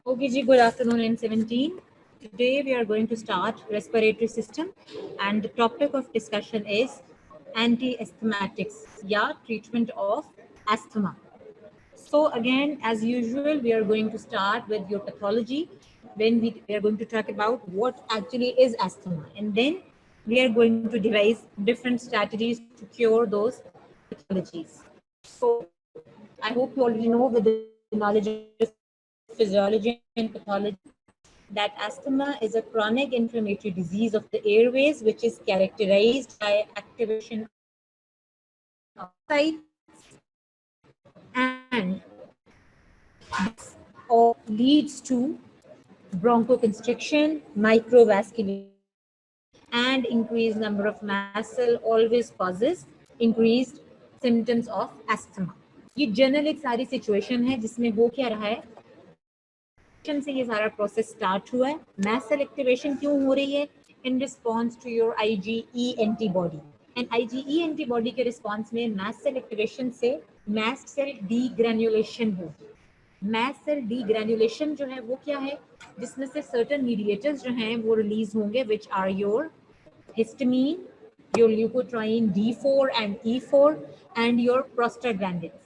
Okay, ji, good afternoon N17. Today we are going to start respiratory system and the topic of discussion is anti-asthmatics, yeah, treatment of asthma. So again, as usual, we are going to start with your pathology when we are going to talk about what actually is asthma, and then we are going to devise different strategies to cure those pathologies. So I hope you already know with the knowledge of physiology and pathology that asthma is a chronic inflammatory disease of the airways which is characterized by activation of sites and this all leads to bronchoconstriction, microvascularization, and increased number of mast cell always causes increased symptoms of asthma. ये general एक सारी situation है जिसमें हो क्या रहा है, activation से ये सारा प्रोसेस स्टार्ट हुआ है. मास्ट सेल एक्टिवेशन क्यों हो रही है? In response to your IgE antibody, and IgE antibody के रिस्पॉन्स में मास्ट सेल एक्टिवेशन से मास्ट सेल डीग्रैन्युलेशन होगी. मास्ट सेल डीग्रैन्युलेशन जो है वो क्या है, जिसमें से सर्टेन मीडिएटर्स जो हैं वो रिलीज होंगे which are your histamine, your leukotriene D4 and E4 and your prostaglandins.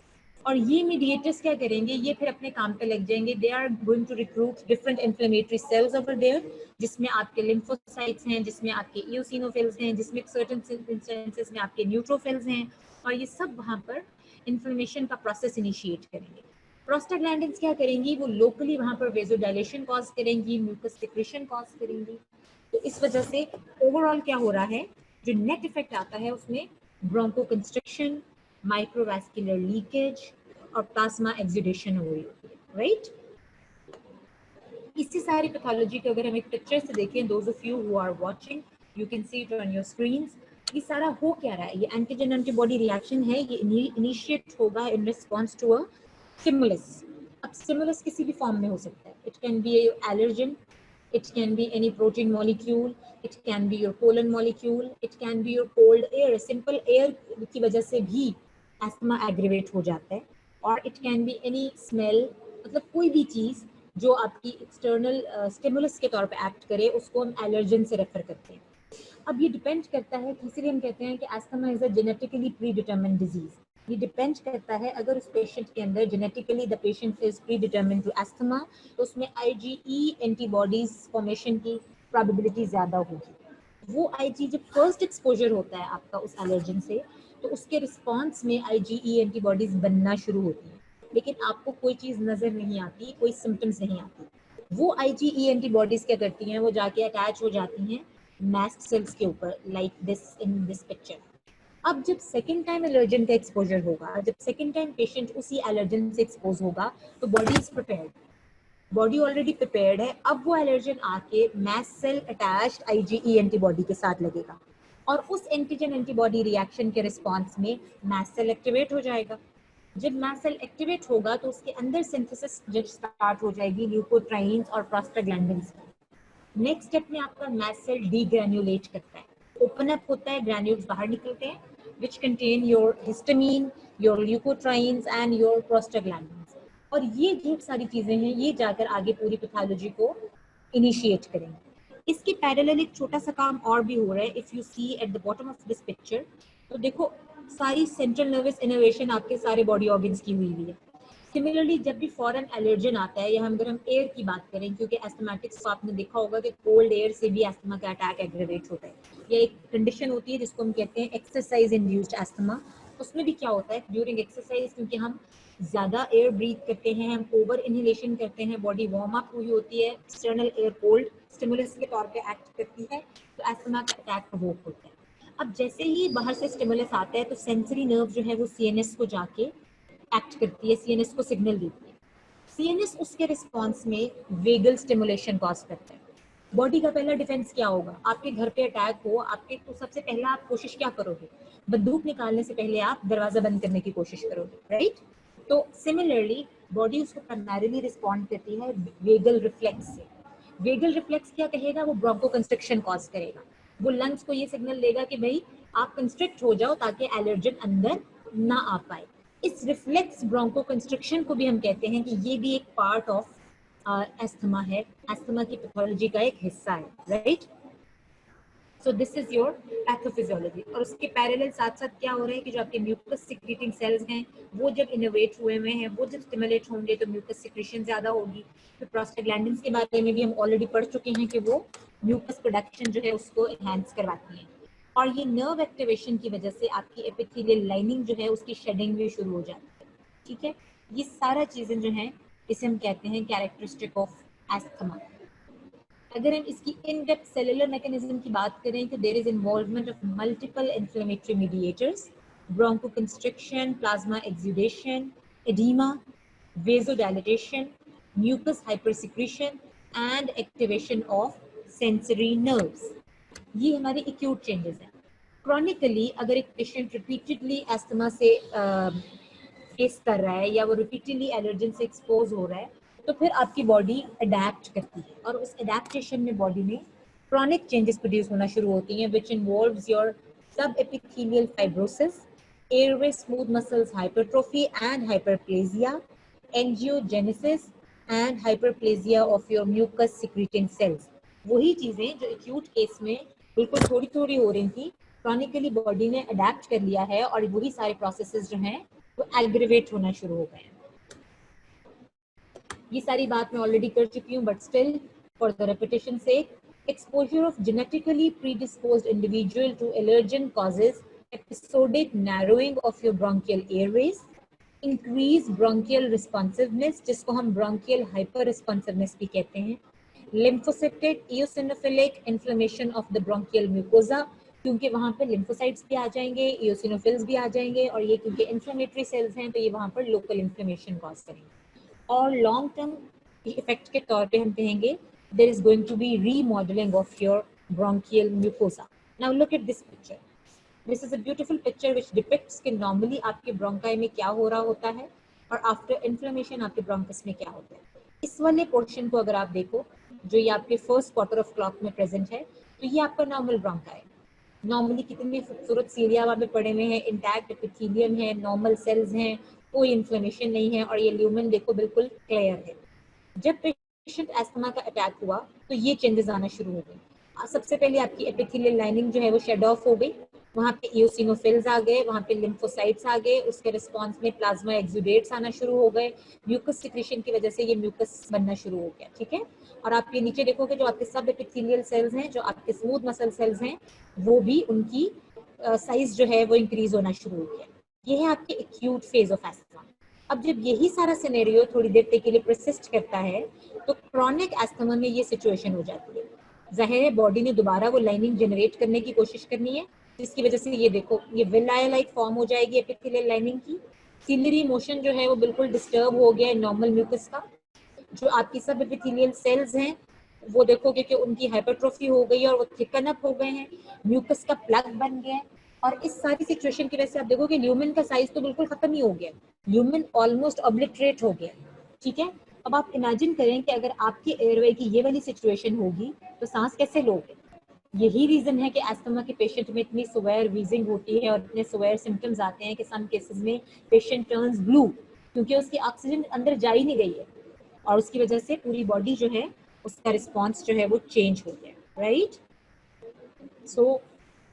और ये मीडिएटर्स क्या करेंगे, ये फिर अपने काम पे लग जाएंगे. They are going to recruit different inflammatory cells over there, जिसमें आपके लिम्फोसाइट्स हैं, जिसमें आपके इओसिनोफिल्स हैं, जिसमें सर्टेन इंस्टेंसेस में आपके न्यूट्रोफिल्स हैं, और ये सब वहाँ पर इन्फ्लेमेशन का प्रोसेस इनिशिएट करेंगे. प्रोस्टाग्लैंडिन्स क्या करेंगी, वो लोकली वहाँ पर वेजोडाइलेशन कॉज करेंगी, म्यूकस सिक्रेशन कॉज करेंगी. तो इस वजह से ओवरऑल क्या हो रहा है, जो नेट इफेक्ट आता है उसमें ब्रोंकोकंस्ट्रिक्शन, माइक्रोवैस्कुलर लीकेज और प्लाज्मा एक्सुडेशन हो रही होती है, राइट. इसी सारी पैथोलॉजी को अगर हम एक पिक्चर से देखें, those of you who are watching, you can see it on your screens. ये सारा हो क्या रहा है, ये एंटीजन एंटीबॉडी रिएक्शन है, ये इनिशिएट होगा in response to a stimulus. अब स्टिमुलस किसी भी फॉर्म में हो सकता है. It can be allergen, it can be any protein molecule, it can be your pollen molecule, it can be your cold air. Simple air की वजह से भी asthma aggravate हो जाता है. और it can be any smell, मतलब कोई भी चीज़ जो आपकी external stimulus के तौर पे act करे, उसको हम allergen से refer करते हैं. अब ये डिपेंड करता है, इसीलिए हम कहते हैं कि asthma is a genetically predetermined disease. ये डिपेंड करता है, अगर उस पेशेंट के अंदर genetically the patient is predetermined to asthma, तो उसमें IgE एंटीबॉडीज फॉर्मेशन की प्रोबेबिलिटी ज़्यादा होगी. वो IG जब फर्स्ट एक्सपोजर होता है आपका उस एलर्जन से, तो उसके रिस्पॉन्स में IgE एंटीबॉडीज बनना शुरू होती हैं, लेकिन आपको कोई चीज़ नज़र नहीं आती, कोई सिम्टम्स नहीं आती. वो IgE एंटीबॉडीज क्या करती हैं, वो जाके अटैच हो जाती हैं मास्ट सेल्स के ऊपर, like this in this picture. अब जब सेकेंड टाइम एलर्जन का एक्सपोजर होगा, जब सेकेंड टाइम पेशेंट उसी एलर्जन से एक्सपोज होगा, तो body is prepared, body already prepared है. अब वो एलर्जन आके mast cell attached IgE antibody के साथ लगेगा, और उस एंटीजन एंटीबॉडी रिएक्शन के रिस्पॉन्स में मास्ट सेल एक्टिवेट हो जाएगा. जब मास्ट सेल एक्टिवेट होगा तो उसके अंदर सिंथेसिस जब स्टार्ट हो जाएगी ल्यूकोट्राइन्स और प्रोस्टाग्लैंडिन्स की. नेक्स्ट स्टेप में आपका मास्ट सेल डीग्रैन्युलेट करता है, ओपन अप होता है, ग्रैन्यूल्स बाहर निकलते हैं which contain your histamine, your leukotrienes and your prostaglandins. और ये जो सारी चीजें हैं, ये जाकर आगे पूरी पैथोलॉजी को इनिशिएट करेंगे. इसके पैरेलल एक छोटा सा काम और भी हो रहा है. If you see at the bottom of this picture, तो देखो सारी सेंट्रल नर्वस इनर्वेशन आपके सारे बॉडी ऑर्गन्स की हुई है. सिमिलरली जब भी फॉरेन एलर्जन आता है, या अगर हम एयर की बात करें, क्योंकि एस्थमेटिक्स को आपने देखा होगा कि कोल्ड एयर से भी एस्थमा का अटैक एग्रेवेट होता है. ये एक कंडीशन होती है जिसको हम कहते हैं एक्सरसाइज इंड्यूस्ड एस्थमा. उसमें भी क्या होता है, ड्यूरिंग एक्सरसाइज, क्योंकि हम ज़्यादा एयर ब्रीथ करते हैं, हम ओवर इनहेलेशन करते हैं, बॉडी वार्म अप हुई होती है, एक्सटर्नल एयर कोल्ड स्टिमुलस के तौर पे एक्ट करती है, तो एस्थमा का अटैक प्रोवोक होता है. अब जैसे ही बाहर से स्टिमुलस आता है, तो सेंसरी नर्व जो है वो CNS को जाके एक्ट करती है, CNS को सिग्नल देती है. CNS उसके रिस्पॉन्स में वेगल स्टिमुलेशन कॉज करता है. बॉडी का पहला डिफेंस क्या होगा, आपके घर पे अटैक हो आपके, तो सबसे पहला आप कोशिश क्या करोगे, बंदूक निकालने से पहले आप दरवाजा बंद करने की कोशिश करोगे, राइट. तो सिमिलरली बॉडी उसको प्राइमरीली रिस्पॉन्ड करती है वेगल रिफ्लेक्स से. वेगल रिफ्लेक्स क्या कहेगा, वो ब्रोंकोकंस्ट्रिक्शन कॉज करेगा. वो लंग्स को ये सिग्नल देगा कि भाई आप कंस्ट्रिक्ट हो जाओ ताकि एलर्जन अंदर ना आ पाए. इस रिफ्लेक्स ब्रोंकोकंस्ट्रिक्शन को भी हम कहते हैं कि ये भी एक पार्ट ऑफ एस्थमा है, एस्थमा की पैथोलॉजी का एक हिस्सा है, right. So this is your pathophysiology. और उसके पैरेलल साथ साथ क्या हो रहा है कि जो आपके म्यूकस सिक्रीटिंग सेल्स हैं वो जब इनोवेट हुए हैं, वो जब स्टिमुलेट होंगे तो म्यूकस सिक्रीशन ज्यादा होगी। फिर प्रोस्टाग्लैंडिन्स के बारे में भी हम ऑलरेडी पढ़ चुके हैं कि वो म्यूकस प्रोडक्शन जो है उसको एनहांस करवाती हैं। और ये नर्व एक्टिवेशन की वजह से आपकी एपिथेलियल लाइनिंग जो है उसकी शेडिंग भी शुरू हो जाती है, ठीक है। ये सारा चीजें जो हैं इसे हम कहते हैं कैरेक्टरिस्टिक ऑफ एस्थमा। अगर हम इसकी इन डेप्थ सेलुलर मैकेनिज्म की बात करें तो there is involvement of multiple inflammatory mediators, bronchoconstriction, plasma exudation, oedema, vasodilation, mucus hypersecretion and activation of sensory nerves। ये हमारे एक्यूट चेंजेस हैं। क्रॉनिकली अगर एक पेशेंट रिपीटेडली एस्थमा से फेस कर रहा है या वो रिपीटेडली एलर्जन से एक्सपोज हो रहा है तो फिर आपकी बॉडी अडेप्ट करती है और उस अडेप्टेशन में बॉडी में क्रॉनिक चेंजेस प्रोड्यूस होना शुरू होती हैं which involves your sub epithelial fibrosis, airway smooth muscles hypertrophy and hyperplasia, angiogenesis and hyperplasia of your mucus secreting cells. वही चीजें जो एक्यूट केस में बिल्कुल थोड़ी थोड़ी हो रही थी, क्रॉनिकली बॉडी ने अडेप्ट कर लिया है और वही सारे प्रोसेसेस जो हैं वो एग्रीवेट होना शुरू हो गए। ये सारी बात मैं ऑलरेडी कर चुकी हूँ but still for the repetition से, exposure of genetically predisposed individual to allergen causes episodic narrowing of your bronchial airways, increased bronchial responsiveness जिसको हम bronchial hyperresponsiveness भी कहते हैं, lymphocytic eosinophilic inflammation of the bronchial mucosa क्योंकि वहाँ पे lymphocytes भी आ जाएंगे, eosinophils भी आ जाएंगे और ये क्योंकि inflammatory cells हैं तो ये वहाँ पर local inflammation cause करेंगे। और लॉन्ग टर्म इफेक्ट के तौर पे हम कहेंगे there is going to be remodeling of your bronchial mucosa. Now look at this picture. This is a beautiful picture which depicts कि normally आपके bronchi में क्या हो रहा होता है और after inflammation आपके bronchus में क्या होता है। इस वाले पोर्शन को अगर आप देखो जो ये आपके फर्स्ट क्वार्टर ऑफ क्लॉक में प्रेजेंट है तो ये आपका नॉर्मल ब्रोंका है। नॉर्मली कितने खूबसूरत सीलिया वहाँ पे पड़े हुए हैं, इंटैक्ट एपिथेलियम है, नॉर्मल सेल्स हैं, कोई इन्फ्लेमेशन नहीं है और ये ल्यूमेन देखो बिल्कुल क्लियर है। जब पेशेंट एस्थमा का अटैक हुआ तो ये चेंजेस आना शुरू हो गए। सबसे पहले आपकी एपिथेलियल लाइनिंग जो है वो शेड ऑफ हो गई, वहाँ पे इओसिनोफिल्स आ गए, वहाँ पे लिम्फोसाइट्स आ गए, उसके रिस्पॉन्स में प्लाज्मा एक्सुडेट्स आना शुरू हो गए, म्यूकस सिक्रीशन की वजह से ये म्यूकस बनना शुरू हो गया, ठीक है। और आप ये नीचे देखोगे जो आपके सब एपिथेलियल सेल्स हैं, जो आपके स्मूथ मसल सेल्स हैं, वो भी उनकी साइज जो है वो इंक्रीज होना शुरू हो गया। ये है आपके एक्यूट फेज ऑफ एस्थमा। अब जब यही सारा सिनेरियो थोड़ी देर तक के लिए परसिस्ट करता है तो क्रॉनिक एस्थमा में ये सिचुएशन हो जाती है। जाहिर है बॉडी ने दोबारा वो लाइनिंग जनरेट करने की कोशिश करनी है जिसकी वजह से ये देखो ये विलाया लाइक फॉर्म हो जाएगी एपिथेलियल लाइनिंग की। सिलरी मोशन जो है वो बिल्कुल डिस्टर्ब हो गया है नॉर्मल म्यूकस का। जो आपकी सब एपिथेलियल सेल्स हैं वो देखोगे कि उनकी हाइपरट्रोफी हो गई है और वो थिकन अप हो गए हैं, म्यूकस का प्लग बन गया है। और इस सारी सिचुएशन की वजह से आप देखोगे ल्यूमेन का साइज तो बिल्कुल खत्म ही हो गया, ल्यूमेन ऑलमोस्ट ऑब्लिटरेट हो गया, ठीक है। अब आप इमेजिन करें कि अगर आपके एयरवे की ये वाली सिचुएशन होगी तो सांस कैसे लोगे। यही रीजन है कि एस्थमा के पेशेंट में इतनी सुवेयर वीजिंग होती है और इतने सुवेयर सिम्टम्स आते हैं कि सम केसेस में पेशेंट टर्न्स ब्लू क्योंकि उसकी ऑक्सीजन अंदर जा ही नहीं गई है और उसकी वजह से पूरी बॉडी जो है उसका रिस्पॉन्स जो है वो चेंज हो गया, right. So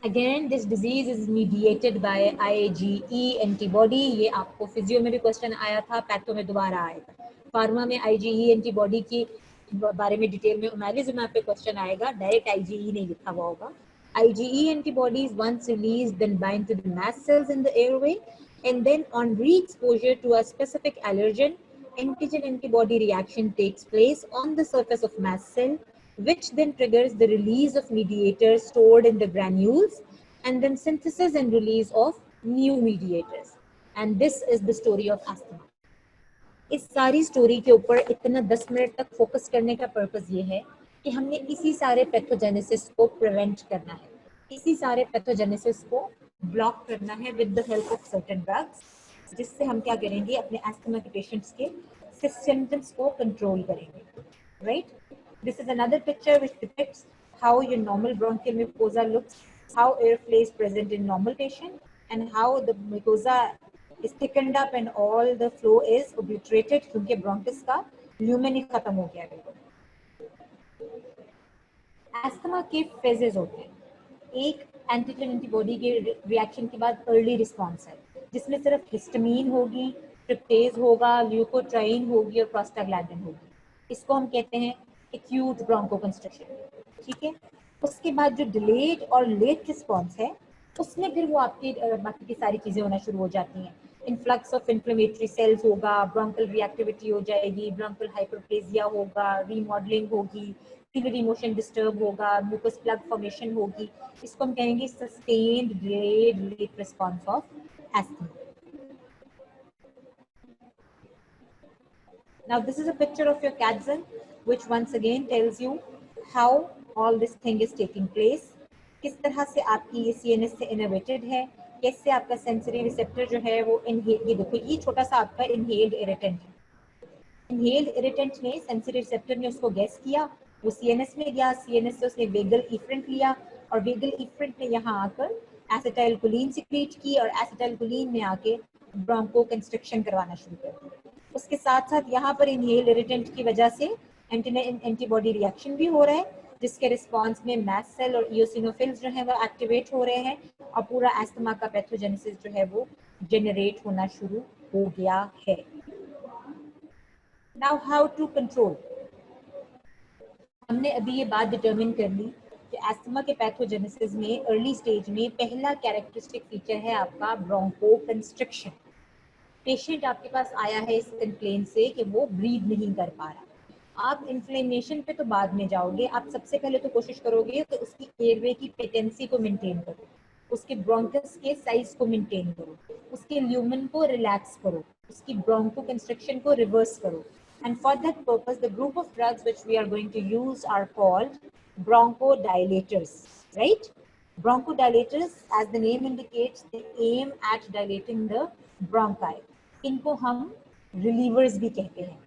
again this disease is mediated by IgE antibody. ये आपको फिजियो में भी क्वेश्चन आया था, पैथो में दोबारा आएगा। फार्मा में IgE एंटीबॉडी की बारे में डिटेल में ओमैलिज़ुमैब पे क्वेश्चन आएगा, डायरेक्ट IgE नहीं लिखा हुआ होगा। IgE antibodies once released then bind to the mast cells in the airway and then on re-exposure to a specific allergen, antigen antibody reaction takes place on the surface of mast cell which then triggers the release of mediators stored in the granules and then synthesis and release of new mediators. And this is the story of asthma. इस सारी story के ऊपर इतना 10 minute तक focus करने का purpose ये है कि हमने इसी सारे पैथोजेनेसिस को प्रिवेंट करना है, इसी सारे पैथोजेनेसिस को ब्लॉक करना है with the help of certain drugs, जिससे हम क्या करेंगे अपने एस्थमा के पेशेंट्स के सिम्टम्स को कंट्रोल करेंगे, right. This is another picture which depicts how your normal bronchial mucosa looks, how airflow is present in normal patient, and how the mucosa is thickened up and all the flow is obliterated क्योंकि bronchus का lumen ही खत्म हो गया बिल्कुल। Asthma के phases होते हैं। एक एंटीजन एंटीबॉडी के रिएक्शन के बाद अर्ली रिस्पॉन्स है, जिसमें सिर्फ हिस्टामीन होगी, ट्रिप्टेज होगा, ल्यूकोट्राइन होगी और प्रोस्टाग्लैंडिन होगी। इसको हम कहते हैं एक्यूट ब्रोंकोकंस्ट्रिक्शन। ठीक है। उसके बाद जो डिलेड और लेट रिस्पॉन्स है, उसमें फिर वो आपकी बाकी की सारी चीजें होना शुरू हो जाती हैं। इन्फ्लक्स ऑफ इन्फ्लेमेटरी सेल्स होगा, ब्रोंकल रिएक्टिविटी हो जाएगी, ब्रोंकल हाइपरप्लेजिया होगा, रीमॉडलिंग होगी, सिलियरी मोशन डिस्टर्ब होगा, म्यूकस प्लग फॉर्मेशन होगी। इसको हम कहेंगे sustained delayed late response of asthma. Now this is a picture of your capsule, which once again tells you how all this thing is taking place. किस तरह से आपकी ये CNS से इनोवेटेड है, कैसे आपका सेंसरी रिसेप्टर जो है वो ये देखो, ये छोटा सा आपका इनहेल्ड इरिटेंट है। इनहेल्ड इरिटेंट ने सेंसरी रिसेप्टर ने उसको गैस किया, वो CNS में गया, CNS से उसने वेगल इफरेंट लिया और वेगल इफरेंट ने यहाँ आकर एसिटाइलकोलिन सिक्रीट की और एसिटाइलकोलिन ने आके ब्रोंको कंस्ट्रक्शन करवाना शुरू कर दिया। उसके साथ साथ यहाँ पर इनहेल इरिटेंट की वजह से एंटीबॉडी रिएक्शन भी हो रहा है, जिसके रिस्पांस में मैस्ट सेल और इओसिनोफिल्स जो है वो एक्टिवेट हो रहे हैं और पूरा एस्थमा का पैथोजेनेसिस जो है वो जनरेट होना शुरू हो गया है। Now how to control. हमने अभी ये बात डिटरमिन कर ली कि एस्थमा के पैथोजेनेसिस में अर्ली स्टेज में पहला कैरेक्टरिस्टिक फीचर है आपका ब्रोंको कंस्ट्रिक्शन। पेशेंट आपके पास आया है इस कंप्लेन से कि वो ब्रीथ नहीं कर पा रहा। आप इन्फ्लेमेशन पे तो बाद में जाओगे, आप सबसे पहले तो कोशिश करोगे कि उसकी एयरवे की पेटेंसी को मेंटेन करो, उसके ब्रोंकस के साइज को मेंटेन करो, उसके ल्यूमन को रिलैक्स करो, उसकी ब्रोंको कंस्ट्रक्शन को रिवर्स करो। And for that purpose, the group of drugs which we are going to use are called bronchodilators, right? Bronchodilators, as the name indicates, they aim at dilating the bronchi. इनको हम relievers भी कहते हैं।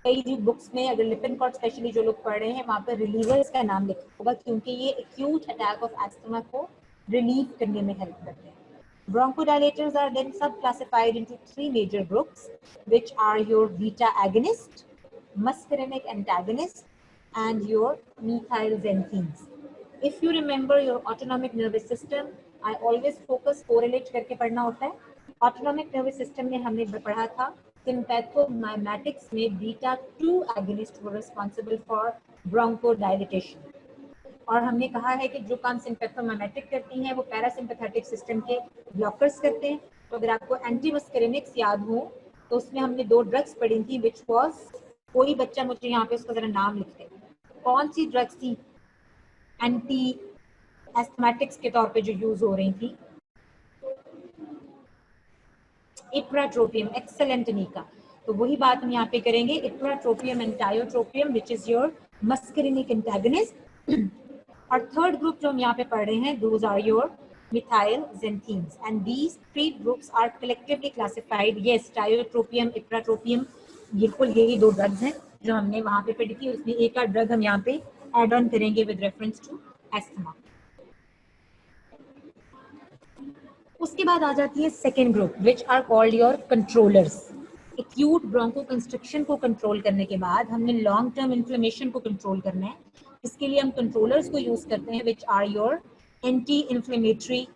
कई जो books में अगर लिपिनकॉट specially जो लोग पढ़ रहे हैं वहाँ पर रिलीवर्स का नाम लिखा होगा, क्योंकि ये एक्यूट अटैक ऑफ एस्थमा को रिलीव करने में हेल्प करते हैं। Bronchodilators are then sub-classified into three major groups, which are your beta agonist, muscarinic antagonist, and your methylxanthines. If you remember your autonomic nervous system, I always focus correlate करके पढ़ना होता है। Autonomic nervous system में हमने पढ़ा था sympathomimetics में beta 2 agonist were responsible for bronchodilation. और हमने कहा है कि जो काम सिंपैथोमाइमेटिक करती हैं वो पैरासिम्पैथेटिक सिस्टम के ब्लॉकर्स करते हैं। तो अगर आपको एंटी मस्करिनिक्स याद हो तो उसमें हमने 2 ड्रग्स पढ़ी थी, विच वाज, कोई बच्चा मुझे यहाँ पे उसका जरा नाम लिखते, कौन सी ड्रग्स थी एंटी एस्थमेटिक्स के तौर पे जो यूज हो रही थी? Ipratropium, excellent Anika. तो वही बात हम यहाँ पे करेंगे, ipratropium and tiotropium, which is your muscarinic antagonist. और थर्ड ग्रुप जो हम यहाँ पे पढ़ रहे हैं, those are your methylxanthines, and these three groups are collectively classified. Yes, tiotropium, ipratropium, बिल्कुल यही 2 ड्रग्स हैं जो हमने वहाँ पे पढ़ी थी। उसमें एक आध ड्रग हम यहाँ पे एड ऑन करेंगे विद रेफरेंस टू एस्थमा। उसके बाद आ जाती है second group, which are called your controllers. Acute broncho constriction को कंट्रोल करने के बाद हमने लॉन्ग टर्म इन्फ्लेमेशन को कंट्रोल करना है। इसके लिए हम कंट्रोलर्स को यूज करते हैं, which are your anti inflammatory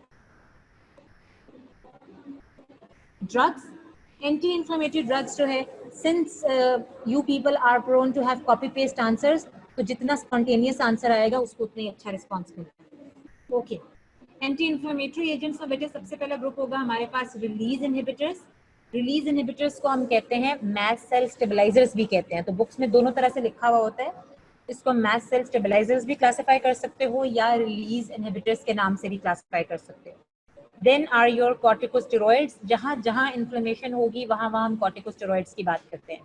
drugs. Anti inflammatory drugs जो है, since you people are prone to have copy paste answers, तो जितना स्पॉन्टेनियस आंसर आएगा उसको उतना ही अच्छा रिस्पॉन्स मिलता है। ओके, एंटी इन्फ्लेमेटरी एजेंट्स में बेटे सबसे पहला ग्रुप होगा हमारे पास रिलीज इनहिबिटर्स। रिलीज इनहिबिटर्स को हम कहते हैं मैस्ट सेल स्टेबलाइजर्स भी कहते हैं। तो बुक्स में दोनों तरह से लिखा हुआ होता है, इसको मैस्ट सेल स्टेबलाइजर्स भी क्लासिफाई कर सकते हो या रिलीज इनहिबिटर्स के नाम से भी क्लासिफाई कर सकते हो। देन आर योर कॉर्टिकोस्टेरॉइड्स, जहाँ जहाँ इन्फ्लेमेशन होगी वहाँ वहाँ हम कॉर्टिकोस्टेरॉइड्स की बात करते हैं।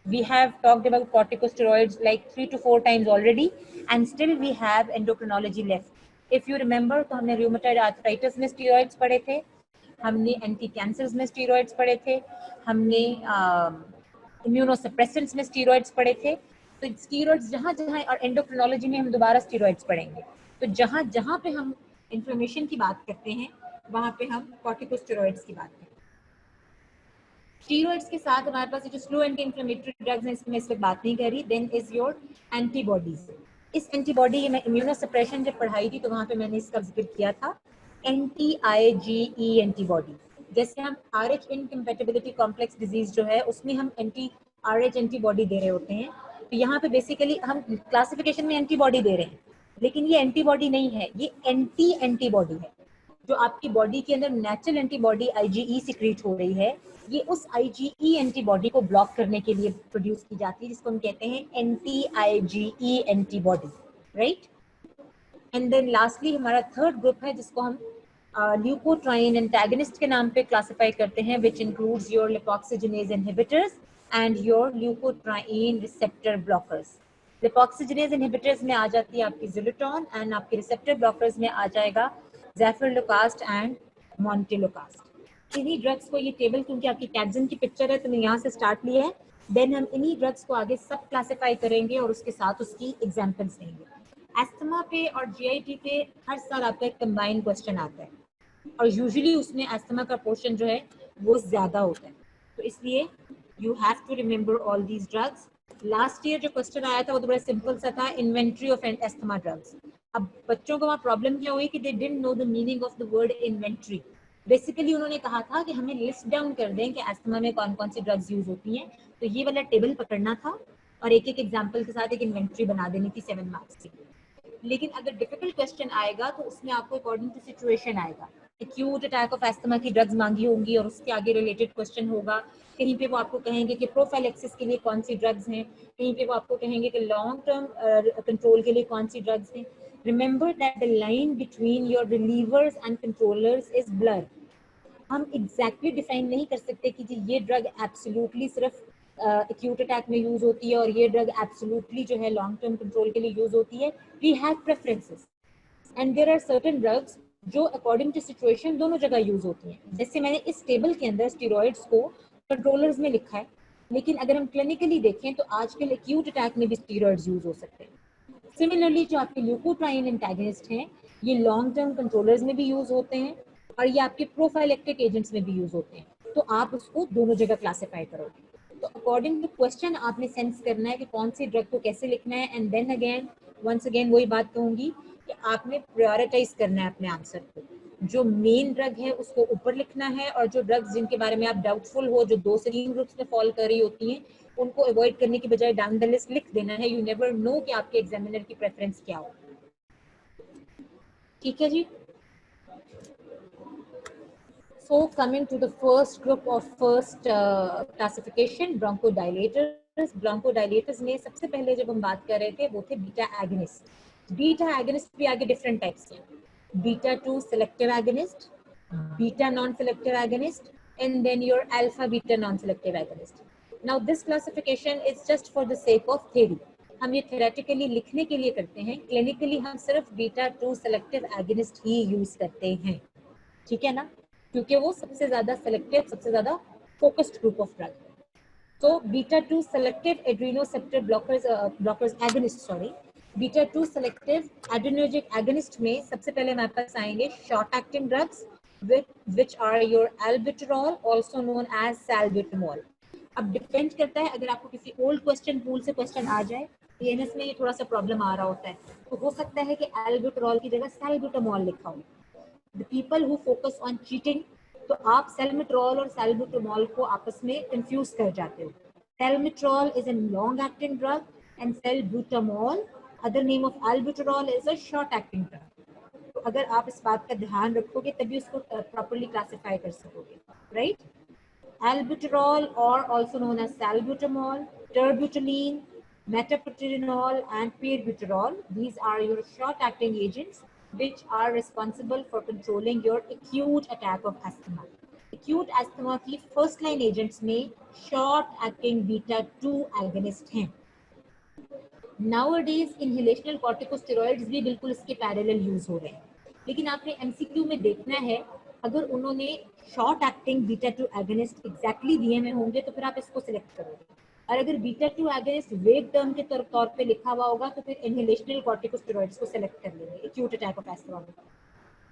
We have talked about corticosteroids like 3 to 4 times already, and still we have endocrinology left. If you remember, तो हमने रूमेटॉइड आर्थराइटिस में स्टीरॉइड्स पढ़े थे, हमने एंटी कैंसर्स में स्टीरॉइड्स पढ़े थे, हमने इम्यूनोसप्रेसेंट्स में स्टीरॉइड्स पढ़े थे। तो स्टीरॉइड्स जहाँ जहाँ, और एंडोक्रिनोलॉजी में हम दोबारा स्टीरॉइड्स पढ़ेंगे। तो जहाँ जहाँ पे हम इन्फ्लेमेशन की बात करते हैं वहाँ पे हम कॉर्टिकोस्टेरॉइड्स की बात करते हैं। स्टीरॉइड्स के साथ हमारे पास ये जो स्लो एंटी इंफ्लेमेटरी ड्रग्स हैं, इसमें इस वक्त बात नहीं कर रही। Then is your antibodies. इस एंटीबॉडी मैं इम्यूनो सप्रेशन जब पढ़ाई थी तो वहां पे मैंने इसका जिक्र किया था, एंटी IgE एंटीबॉडी। जैसे हम RH इनकम्पेटिबिलिटी कॉम्प्लेक्स डिजीज जो है उसमें हम एंटी RH एंटीबॉडी दे रहे होते हैं, तो यहाँ पे बेसिकली हम क्लासिफिकेशन में एंटीबॉडी दे रहे हैं, लेकिन ये एंटीबॉडी नहीं है, ये एंटी एंटीबॉडी है। जो आपकी बॉडी के अंदर नेचुरल एंटीबॉडी IgE सिक्रीट हो रही है, ये उस IgE एंटीबॉडी को ब्लॉक करने के लिए प्रोड्यूस की जाती है, जिसको हम कहते हैं anti IgE antibody, right. And then lastly हमारा थर्ड ग्रुप है जिसको हम ल्यूकोट्राइन एंटागनिस्ट के नाम पे क्लासिफाई करते हैं, which includes your lipoxygenase inhibitors and your leukotriene receptor blockers. Lipoxygenase inhibitors में आ जाती है आपकी ज़िलुटॉन, एंड आपके रिसेप्टर ब्लॉकर्स में आ जाएगा ज़ेफिरलुकास्ट एंड मॉन्टेलुकास्ट। इन्हीं ड्रग्स को, ये टेबल क्योंकि आपकी कैप्सन की पिक्चर है तो मैं यहाँ से स्टार्ट लिया है, देन हम इन्हीं ड्रग्स को आगे सब क्लासिफाई करेंगे और उसके साथ उसकी एग्जाम्पल्स देंगे। एस्थमा पे और GIT पे हर साल आपका एक कंबाइंड क्वेश्चन आता है, और यूजुअली उसमें एस्थमा का पोर्शन जो है वो ज़्यादा होता है, तो इसलिए you have to remember all these drugs. Last year जो क्वेश्चन आया था वो तो बड़ा सिंपल सा था, इन्वेंट्री ऑफ एस्थमा ड्रग्स। अब बच्चों को वहाँ प्रॉब्लम क्या हुई कि they didn't know the meaning of the word inventory. Basically उन्होंने कहा था कि हमें लिस्ट डाउन कर दें कि एस्थमा में कौन कौन सी ड्रग्स यूज होती हैं, तो ये वाला टेबल पकड़ना था और एक एक एग्जाम्पल के साथ एक इन्वेंट्री बना देनी थी 7 मार्क्स की। लेकिन अगर डिफिकल्ट क्वेश्चन आएगा तो उसमें आपको अकॉर्डिंग टू सिचुएशन आएगा। एक्यूट अटैक ऑफ एस्थमा की ड्रग्स मांगी होंगी और उसके आगे रिलेटेड क्वेश्चन होगा। कहीं पे वो आपको कहेंगे कि प्रोफाइलेक्सिस के लिए कौन सी ड्रग्स हैं, कहीं पे वो आपको कहेंगे कि लॉन्ग टर्म कंट्रोल के लिए कौन सी ड्रग्स हैं। Remember that the line between your relievers and controllers is blur. हम एग्जैक्टली डिफाइन नहीं कर सकते कि जी ये ड्रग एब्सोल्युटली सिर्फ एक्यूट अटैक में यूज होती है और ये ड्रग एब्सोल्युटली जो है लॉन्ग टर्म कंट्रोल के लिए यूज होती है। We have preferences and there are certain drugs जो अकॉर्डिंग टू सिचुएशन दोनों जगह यूज होती हैं। जैसे मैंने इस टेबल के अंदर स्टेरॉइड्स को कंट्रोलर्स में लिखा है, लेकिन अगर हम क्लिनिकली देखें तो आजकल एक्यूट अटैक में भी स्टेरॉइड्स यूज हो सकते हैं। सिमिलरली जो आपके ल्यूकोट्राइन एंटागनिस्ट हैं ये लॉन्ग टर्म कंट्रोलर्स में भी यूज होते हैं और ये आपके प्रोफाइलेक्टिक एजेंट्स में भी यूज होते हैं, तो आप उसको दोनों जगह क्लासिफाई करोगे। तो अकॉर्डिंग टू क्वेश्चन आपने सेंस करना है कि कौन सी ड्रग को कैसे लिखना है, and then again once again वही बात कहूंगी कि आपने प्रायोरिटाइज करना है अपने आंसर को। जो मेन ड्रग है उसको ऊपर लिखना है, और जो ड्रग्स जिनके बारे में आप डाउटफुल हो, जो 2 से 3 ग्रुप्स में फॉल कर रही होती हैं, उनको अवॉइड करने की बजाय डाउन द लिस्ट लिख देना है। यू नेवर नो कि आपके एग्जामिनर की प्रेफरेंस क्या हो। ठीक है जी। So coming to the first group of first classification, bronchodilators. Bronchodilators में सबसे पहले जब हम बात कर रहे थे वो थे बीटा एगनिस्ट। बीटा एगनिस्ट भी आगे डिफरेंट टाइप्स हैं, beta 2 selective agonist, beta non-selective agonist, and then your alpha beta non-selective agonist. Now this classification is just for the sake of theory. हम ये थेरेटिकली लिखने के लिए करते हैं, क्लिनिकली हम सिर्फ बीटा 2 selective agonist ही यूज करते हैं, ठीक है ना, क्योंकि वो सबसे ज्यादा सेलेक्टिव, सबसे ज्यादा फोकस्ड ग्रुप ऑफ ड्रग है। तो beta 2 selective adrenoceptor blockers agonist, sorry, beta 2 selective adrenergic agonist में सबसे पहले हमारे पास आएंगे short acting drugs which are your albuterol, also known as salbutamol. अब डिपेंड करता है, अगर आपको किसी ओल्ड क्वेश्चन पूल से क्वेश्चन आ जाए, PNS में ये थोड़ा सा प्रॉब्लम आ रहा होता है, तो हो सकता है कि एल्बिट्रॉल की जगह सैल्ब्यूटामॉल लिखा हो। The people who focus on cheating, तो आप सेल्मेट्रॉल और सैल्ब्यूटामॉल को आपस में कंफ्यूज कर जाते हो। सेल्मेट्रॉल is a long acting drug and salbutamol, other name of albuterol, is a short acting drug। तो अगर आप इस बात का ध्यान रखोगे तभी उसको प्रॉपर्ली क्लासिफाई कर सकोगे, right. Albuterol, or also known as salbutamol, terbutaline, metoprolol and pirbuterol, these are your short acting agents which are responsible for controlling your acute attack of asthma. Acute asthma की first line agents में short acting beta 2 agonist हैं। Nowadays inhalational corticosteroids भी बिल्कुल इसके parallel use हो रहे हैं, लेकिन आपने MCQ में देखना है, अगर उन्होंने short acting beta 2 agonist exactly दिए हुए होंगे तो फिर आप इसको सिलेक्ट करोगे, और अगर बीटा 2 एगोनिस्ट वेग टर्म के तौर पे लिखा हुआ होगा तो फिर इनहेलेशनल कॉर्टिकोस्टेरॉइड्स को सिलेक्ट कर लेंगे एक्यूट अटैक ऑफ एस्थमा में।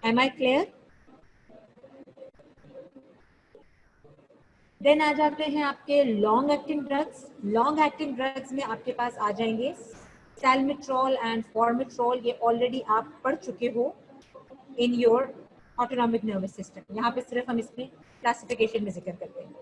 Am I clear? देन आ जाते हैं आपके long acting drugs. Long acting drugs में आपके पास आ जाएंगे सैल्मिट्रॉल एंड फॉर्मिट्रॉल। ये ऑलरेडी आप पढ़ चुके हो in your autonomic nervous system. यहाँ पे सिर्फ हम इसमें क्लासिफिकेशन में जिक्र करते हैं।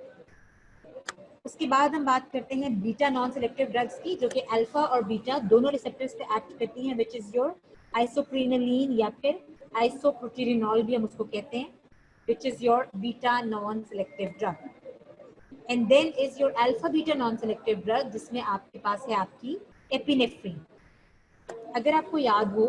उसके बाद हम बात करते हैं बीटा नॉन सेलेक्टिव ड्रग्स की, जो कि अल्फा और बीटा दोनों रिसेप्टर्स पे एक्ट करती हैं, विच इज योर आइसोप्रीनलीन या फिर आइसोप्रोटीरिनॉल भी हम उसको कहते हैं, which is your beta non selective drug. And then is your alpha beta non selective drug, जिसमें आपके पास है आपकी एपिनेफ्रीन। अगर आपको याद हो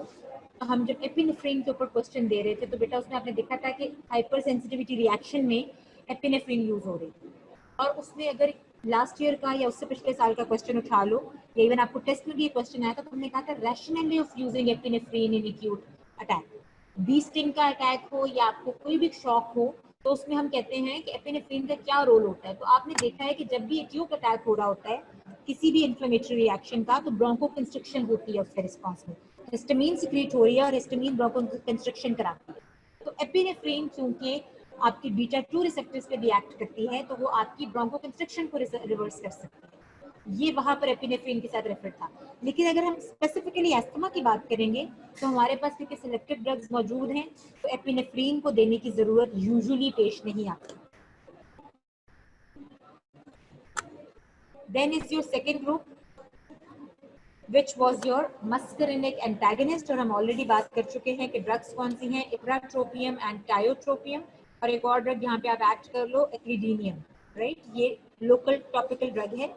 तो हम जब एपिनेफ्रीन के ऊपर क्वेश्चन दे रहे थे तो बेटा उसमें आपने देखा था कि हाइपर सेंसिटिविटी रिएक्शन में एपिनेफ्रीन यूज हो रही थी। और उसमें अगर लास्ट ईयर का या उससे पिछले साल का क्वेश्चन उठा लो, या इवन आपको टेस्ट में भी क्वेश्चन आया था, तो हमने कहा था rationally of using epinephrine in acute attack. Bee sting का अटैक हो या आपको कोई भी शॉक हो, तो उसमें हम कहते हैं कि एपिनेफ्रीन का क्या रोल होता है। तो आपने देखा है कि जब भी एक्यूट अटैक हो रहा होता है किसी भी इन्फ्लेमेटरी रिएक्शन का, तो ब्रोंको कंस्ट्रिक्शन होती है उसके रिस्पॉन्स में, हिस्टामीन सिक्रीट हो रही है और हिस्टामीन ब्रोंको कंस्ट्रिक्शन कराती है। तो एपिनेफ्रीन चूंकि आपकी बीटा 2 रिसेप्टर्स पे रिएक्ट करती है, तो वो आपकी ब्रोंको कंस्ट्रिक्शन को रिवर्स कर सकती है। ये वहां पर एपिनेफ्रीन के साथ रेफर था। लेकिन अगर हम स्पेसिफिकली एस्थमा की बात करेंगे तो हमारे पास क्योंकि सिलेक्टेड ड्रग्स मौजूद हैं, तो एपिनेफ्रीन को देने की जरूरत यूजुअली पेश नहीं आती। Then is your second group which was your muscarinic antagonist. और हम ऑलरेडी बात कर चुके हैं कि ड्रग्स कौन सी हैं, इप्राट्रोपियम एंड टायोट्रोपियम। और एक और ड्रग यहाँ पे आप ऐड कर लो, एक्लिडीनियम, राइट। ये लोकल टॉपिकल ड्रग है,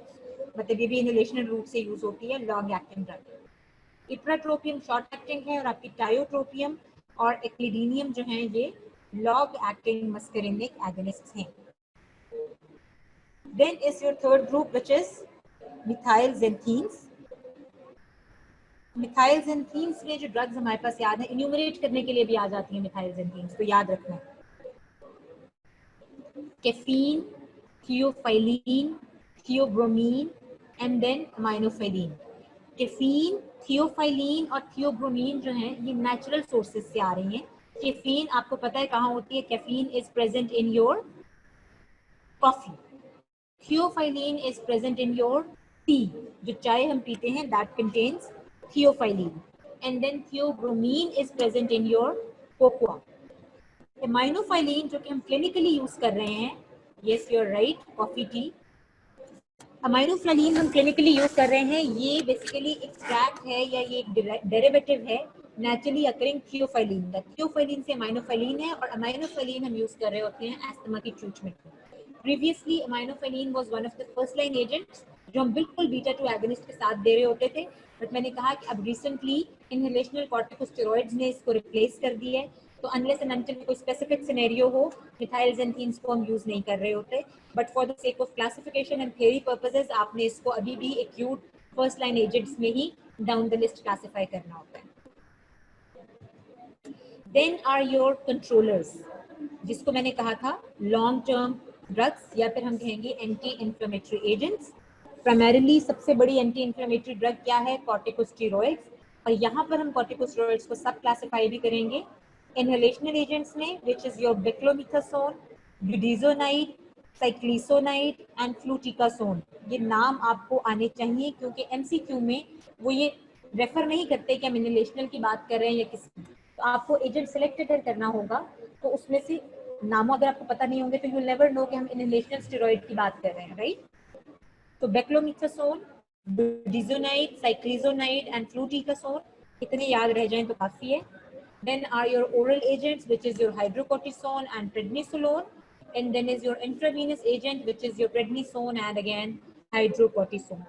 मतलब ये भी इनहेलेशनल रूट से यूज होती है, long acting drug. Ipratropium short acting है और आपकी टायोट्रोपियम और एक्लिडीनियम जो है ये लॉन्ग एक्टिंग मस्करिनिक एगनिस्ट हैं। Then is your third group which is methyl xanthines. Methyl xanthines में जो ड्रग्स हमारे पास याद है, इन्यूमरेट करने के लिए भी आ जाती है मिथाइल ज़ेंथीन्स, तो याद रखना। Caffeine, theophylline, theobromine and then aminophylline. Caffeine, theophylline और थियोब्रोमीन जो हैं ये नेचुरल सोर्सेज से आ रही हैं। कैफीन आपको पता है कहाँ होती है, caffeine is present in your coffee. Theophylline is present in your tea, जो चाय हम पीते हैं that contains theophylline. And then theobromine is present in your cocoa. Aminophylline जो कि हम क्लिनिकली यूज कर रहे हैं, yes you are right, coffee tea. Aminophylline हम क्लिनिकली यूज कर रहे हैं, ये बेसिकली एक्सट्रैक्ट है या ये एक डेरिवेटिव है नेचुरली अकरिंग थियोफाइलीन का। थियोफाइलीन से अमाइनोफाइलीन है और अमाइनोफाइलीन हम यूज कर रहे होते हैं एस्थमा की ट्रीटमेंट में। Previously aminophylline was one of the first line agents जो हम बिल्कुल बीटा 2 एगोनिस्ट के साथ दे रहे होते थे, बट मैंने कहा कि अब रिसेंटली इनहेलेशनल कॉर्टिकोस्टेरॉइड्स ने इसको रिप्लेस कर दिया है। तो अनलेस एंड अनटिल कोई स्पेसिफिक सिनेरियो हो, मिथाइल ज़ेंथीन्स को हम यूज नहीं कर रहे होते, but for the sake of classification and theory purposes आपने इसको अभी भी एक्यूट फर्स्ट लाइन एजेंट्स में ही डाउन द लिस्ट क्लासिफाई करना होता है। देन आर योर कंट्रोलर्स, जिसको मैंने कहा था लॉन्ग टर्म ड्रग्स या फिर हम कहेंगे एंटी इन्फ्लेमेटरी एजेंट्स। प्राइमरीली सबसे बड़ी एंटी इन्फ्लेमेटरी ड्रग क्या है, कॉर्टिकोस्टेरॉइड्स। और यहाँ पर हम कॉर्टिकोस्टेरॉइड्स को सब क्लासिफाई भी करेंगे इनहेलेशनल एजेंट्स में, which is your beclomethasone, budesonide, ciclesonide and fluticasone. ये नाम आपको आने चाहिए क्योंकि एमसीक्यू में वो ये रेफर नहीं करते कि हम इनहेलेशनल की बात कर रहे हैं या किसी। तो आपको एजेंट सिलेक्टेड करना होगा, तो उसमें से नामों अगर आपको पता नहीं होंगे तो यू नेवर नो कि हम इनहेलेशनल स्टेरॉइड की बात कर रहे हैं, राइट। तो बेक्लोमिथासोन, ब्यूडिजोनाइड, साइक्लिसोनाइड एंड फ्लूटिकासोन, इतने याद रह जाएं तो काफी है। Then are your oral agents, which is your hydrocortisone and prednisolone, and then is your intravenous agent, which is your prednisone and again hydrocortisone.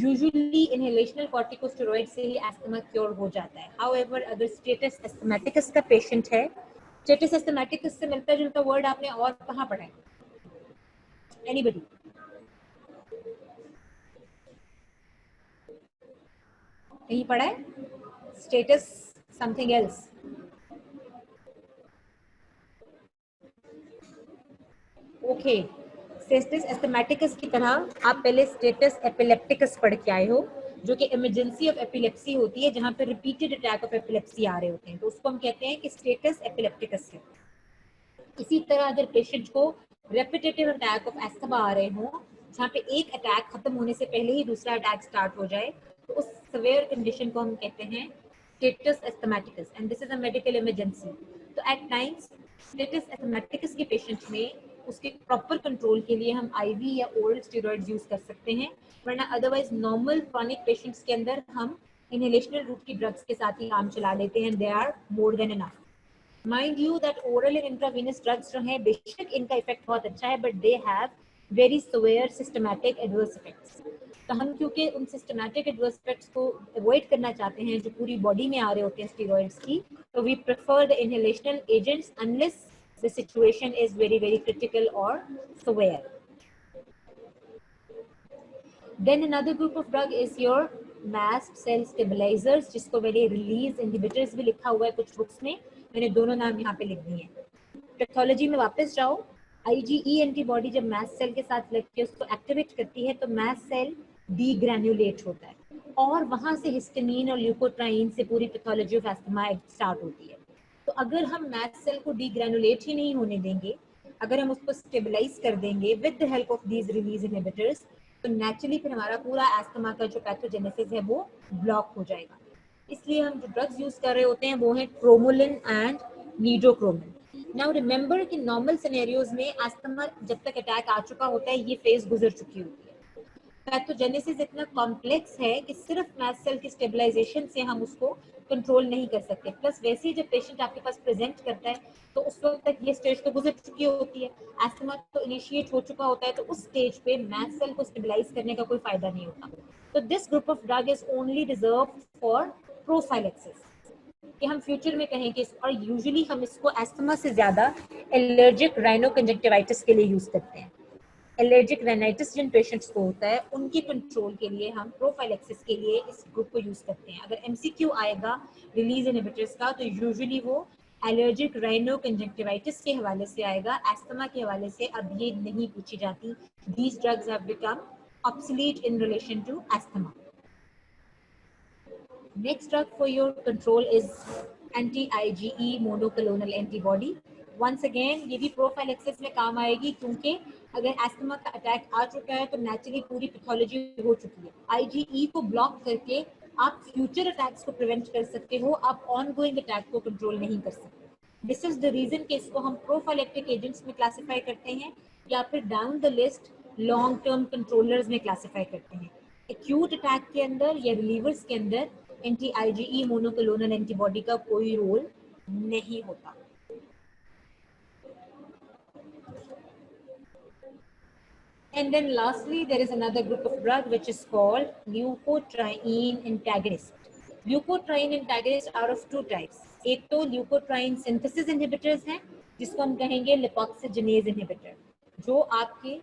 Usually inhalational corticosteroid से ही asthma cure हो जाता है। However, अगर status asthmaticus का patient है, status asthmaticus से मिलता जुलता word आपने और कहाँ पढ़ा है? Anybody? कहीं पढ़ा है? Status something else. Okay, status एस्थमेटिकस की तरह आप पहले स्टेटस एपिलेप्टिकस पढ़ के आए हो, जो कि इमरजेंसी ऑफ एपिलेप्सी होती है, जहां पे रिपीटेड अटैक ऑफ एपिलेप्सी आ रहे होते हैं, तो उसको हम कहते हैं कि स्टेटस एपिलेप्टिकस है। इसी तरह अगर पेशेंट को रेपिटेटिव अटैक ऑफ एस्थमा आ रहे हों, जहाँ पे एक अटैक खत्म होने से पहले ही दूसरा अटैक स्टार्ट हो जाए, तो उस सिवियर कंडीशन को हम कहते हैं status एस्थमेटिकस, and this is a medical emergency. तो एट टाइम्स स्टेटस एस्थमेटिकस के पेशेंट्स में उसके प्रॉपर कंट्रोल के लिए हम आईवी या ओरल स्टेरॉइड्स यूज कर सकते हैं, वरना अदरवाइज नॉर्मल क्रॉनिक पेशेंट्स के अंदर हम इनहेलेशनल रूट की ड्रग्स के साथ ही काम चला लेते हैं, they are more than enough. Mind you that oral and intravenous drugs जो है बेशक इनका इफेक्ट बहुत अच्छा है, but they have very severe systematic adverse effects. तो हम क्योंकि उन सिस्टमैटिक एडवर्स इफेक्ट्स को अवॉइड करना चाहते हैं जो पूरी बॉडी में आ रहे होते हैं स्टेरॉइड्स की, तो we prefer the inhalational agents unless the situation is very very critical or severe. Then another group of drug is your mast cell stabilizers, जिसको मैंने release inhibitors भी लिखा हुआ है कुछ बुक्स में, मैंने दोनों नाम यहाँ पे लिख दिए हैं। पैथोलॉजी में वापस जाओ, IgE एंटीबॉडी जब मास्ट सेल के साथ लगकर उसको एक्टिवेट करती है तो मास्ट सेल डीग्रैन्युलेट होता है और वहां से हिस्टामिन और ल्यूकोट्राइन से पूरी पैथोलॉजी ऑफ एस्थमा स्टार्ट होती है। तो अगर हम मास्ट सेल को डीग्रैनुलेट ही नहीं होने देंगे, अगर हम उसको स्टेबलाइज कर देंगे with the help of these release inhibitors, तो नेचुरली फिर हमारा पूरा एस्थमा का जो पैथोजेनेसिस है वो ब्लॉक हो जाएगा। इसलिए हम जो ड्रग्स यूज कर रहे होते हैं वो है क्रोमोलिन एंड नीडोक्रोमिन। नाउ रिमेंबर कि नॉर्मल सिनेरियोज में एस्थमा जब तक अटैक आ चुका होता है ये फेज गुजर चुकी होती है। पैथोजेनेसिस इतना कॉम्प्लेक्स है कि सिर्फ मास्ट सेल की स्टेबलाइजेशन से हम उसको कंट्रोल नहीं कर सकते, प्लस वैसे ही जब पेशेंट आपके पास प्रेजेंट करता है तो उस वक्त तक ये स्टेज तो गुजर चुकी होती है, एस्थमा तो इनिशिएट हो चुका होता है, तो उस स्टेज पे मास्ट सेल को स्टेबलाइज करने का कोई फायदा नहीं होता। तो this group of drug is only reserve for prophylaxis, कि हम फ्यूचर में कहें कि और यूजुअली हम इसको एस्थमा से ज्यादा एलर्जिक राइनोकंजक्टिवाइटिस के लिए यूज करते हैं। एलर्जिक राइनाइटिस जिन पेशेंट्स को होता है उनके कंट्रोल के लिए हम प्रोफाइलेक्सिस के लिए इस ग्रुप को यूज करते हैं। अगर एमसीक्यू आएगा रिलीज इनहिबिटर्स का तो यूजुअली वो एलर्जिक राइनोकंजक्टिवाइटिस के हवाले से आएगा, एस्थमा के हवाले से अब ये नहीं पूछी जाती। These drugs have become obsolete in relation to asthma. Next drug for your control is anti-IgE monoclonal antibody. Once again ये भी प्रोफाइलेक्सिस में काम आएगी, क्योंकि अगर एस्थमा का अटैक आ चुका है तो नेचुरली पूरी पैथोलॉजी हो चुकी है। IgE को ब्लॉक करके आप फ्यूचर अटैक्स को प्रिवेंट कर सकते हो, आप ऑनगोइंग अटैक को कंट्रोल नहीं कर सकते। दिस इज द रीजन कि इसको हम प्रोफाइलेक्टिक एजेंट्स में क्लासिफाई करते हैं या फिर down the list long term controllers में क्लासिफाई करते हैं। एक्यूट अटैक के अंदर या रिलीवर्स के अंदर एंटी IgE मोनोक्लोनल एंटीबॉडी का कोई रोल नहीं होता। And then lastly, there is another group of drug which is called leukotriene antagonist. Leukotriene antagonists are of two types. एक तो leukotriene synthesis inhibitors हैं, जिसको हम कहेंगे lipoxygenase inhibitor, जो आपके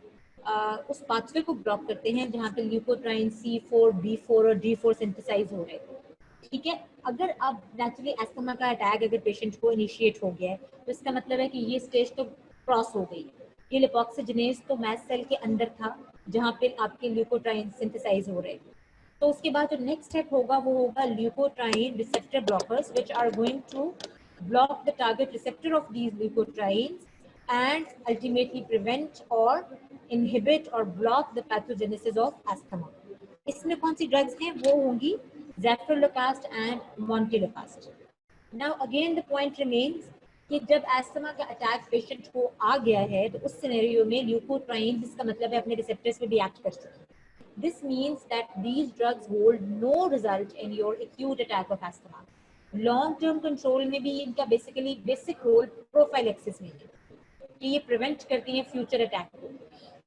उस पाथवे को ब्लॉक करते हैं जहाँ पे ल्यूकोट्राइन C4, B4 और D4 सिंथेसाइज हो रहे हैं। ठीक है, अगर अब नेचुरली एस्थमा का अटैक अगर पेशेंट को इनिशिएट हो गया है तो इसका मतलब है कि ये स्टेज तो क्रॉस हो गई। ये लिपोक्सिजेनेज तो मास्ट सेल के अंदर था जहाँ पे आपके ल्यूकोट्राइन सिंथेसाइज हो रहे हैं। तो उसके बाद जो नेक्स्ट स्टेप होगा वो होगा leukotriene receptor blockers which are going to block the target receptor of these leukotrienes and ultimately prevent or inhibit or block the pathogenesis of asthma. इसमें कौन सी ड्रग्स हैं वो होंगी zafirlukast and montelukast. Now again the point remains कि जब asthma का attack patient को आ गया है तो उस सिनेरियो में ल्यूकोट्राइन, जिसका मतलब है अपने रिसेप्टर्स पे भी एक्ट कर चुकी है, this means that these drugs hold no result in your acute attack of asthma. Long term control में भी इनका बेसिकली बेसिक रोल प्रोफाइलेक्सिस में है कि ये प्रिवेंट करती हैं फ्यूचर अटैक को।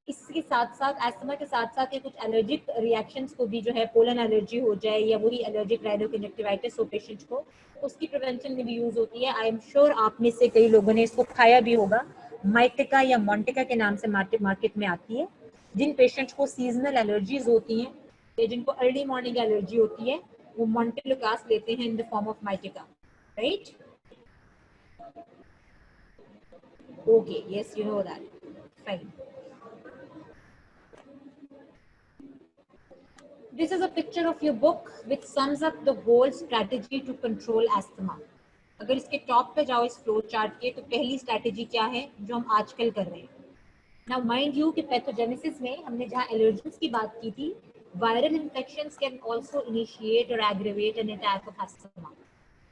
इसके साथ साथ एस्थमा के साथ साथ ये कुछ एलर्जिक रिएक्शंस को भी, जो है पोलन एलर्जी हो जाए या वही एलर्जिक राइनोकंजक्टिवाइटिस हो पेशेंट को, उसकी प्रिवेंशन में भी यूज होती है। आई एम श्योर आप में से कई लोगों ने इसको खाया भी होगा। माइटिका या मॉन्टिका के नाम से मार्केट में आती है। जिन पेशेंट्स को सीजनल एलर्जीज होती हैं या जिनको अर्ली मॉर्निंग एलर्जी होती है वो मोंटेलोकास्ट लेते हैं इन द फॉर्म ऑफ माइटिका, right? Okay, yes, you know that, fine. This is a picture of your book which sums up the whole strategy to control asthma. अगर इसके top पे जाओ इस फ्लो चार्ट के, तो पहली स्ट्रैटेजी क्या है जो हम आजकल कर रहे हैं? नाउ माइंड यू कि पैथोजेनेसिस में हमने जहाँ एलर्जेंस की बात की थी, viral infections can also initiate और aggravate an attack of asthma.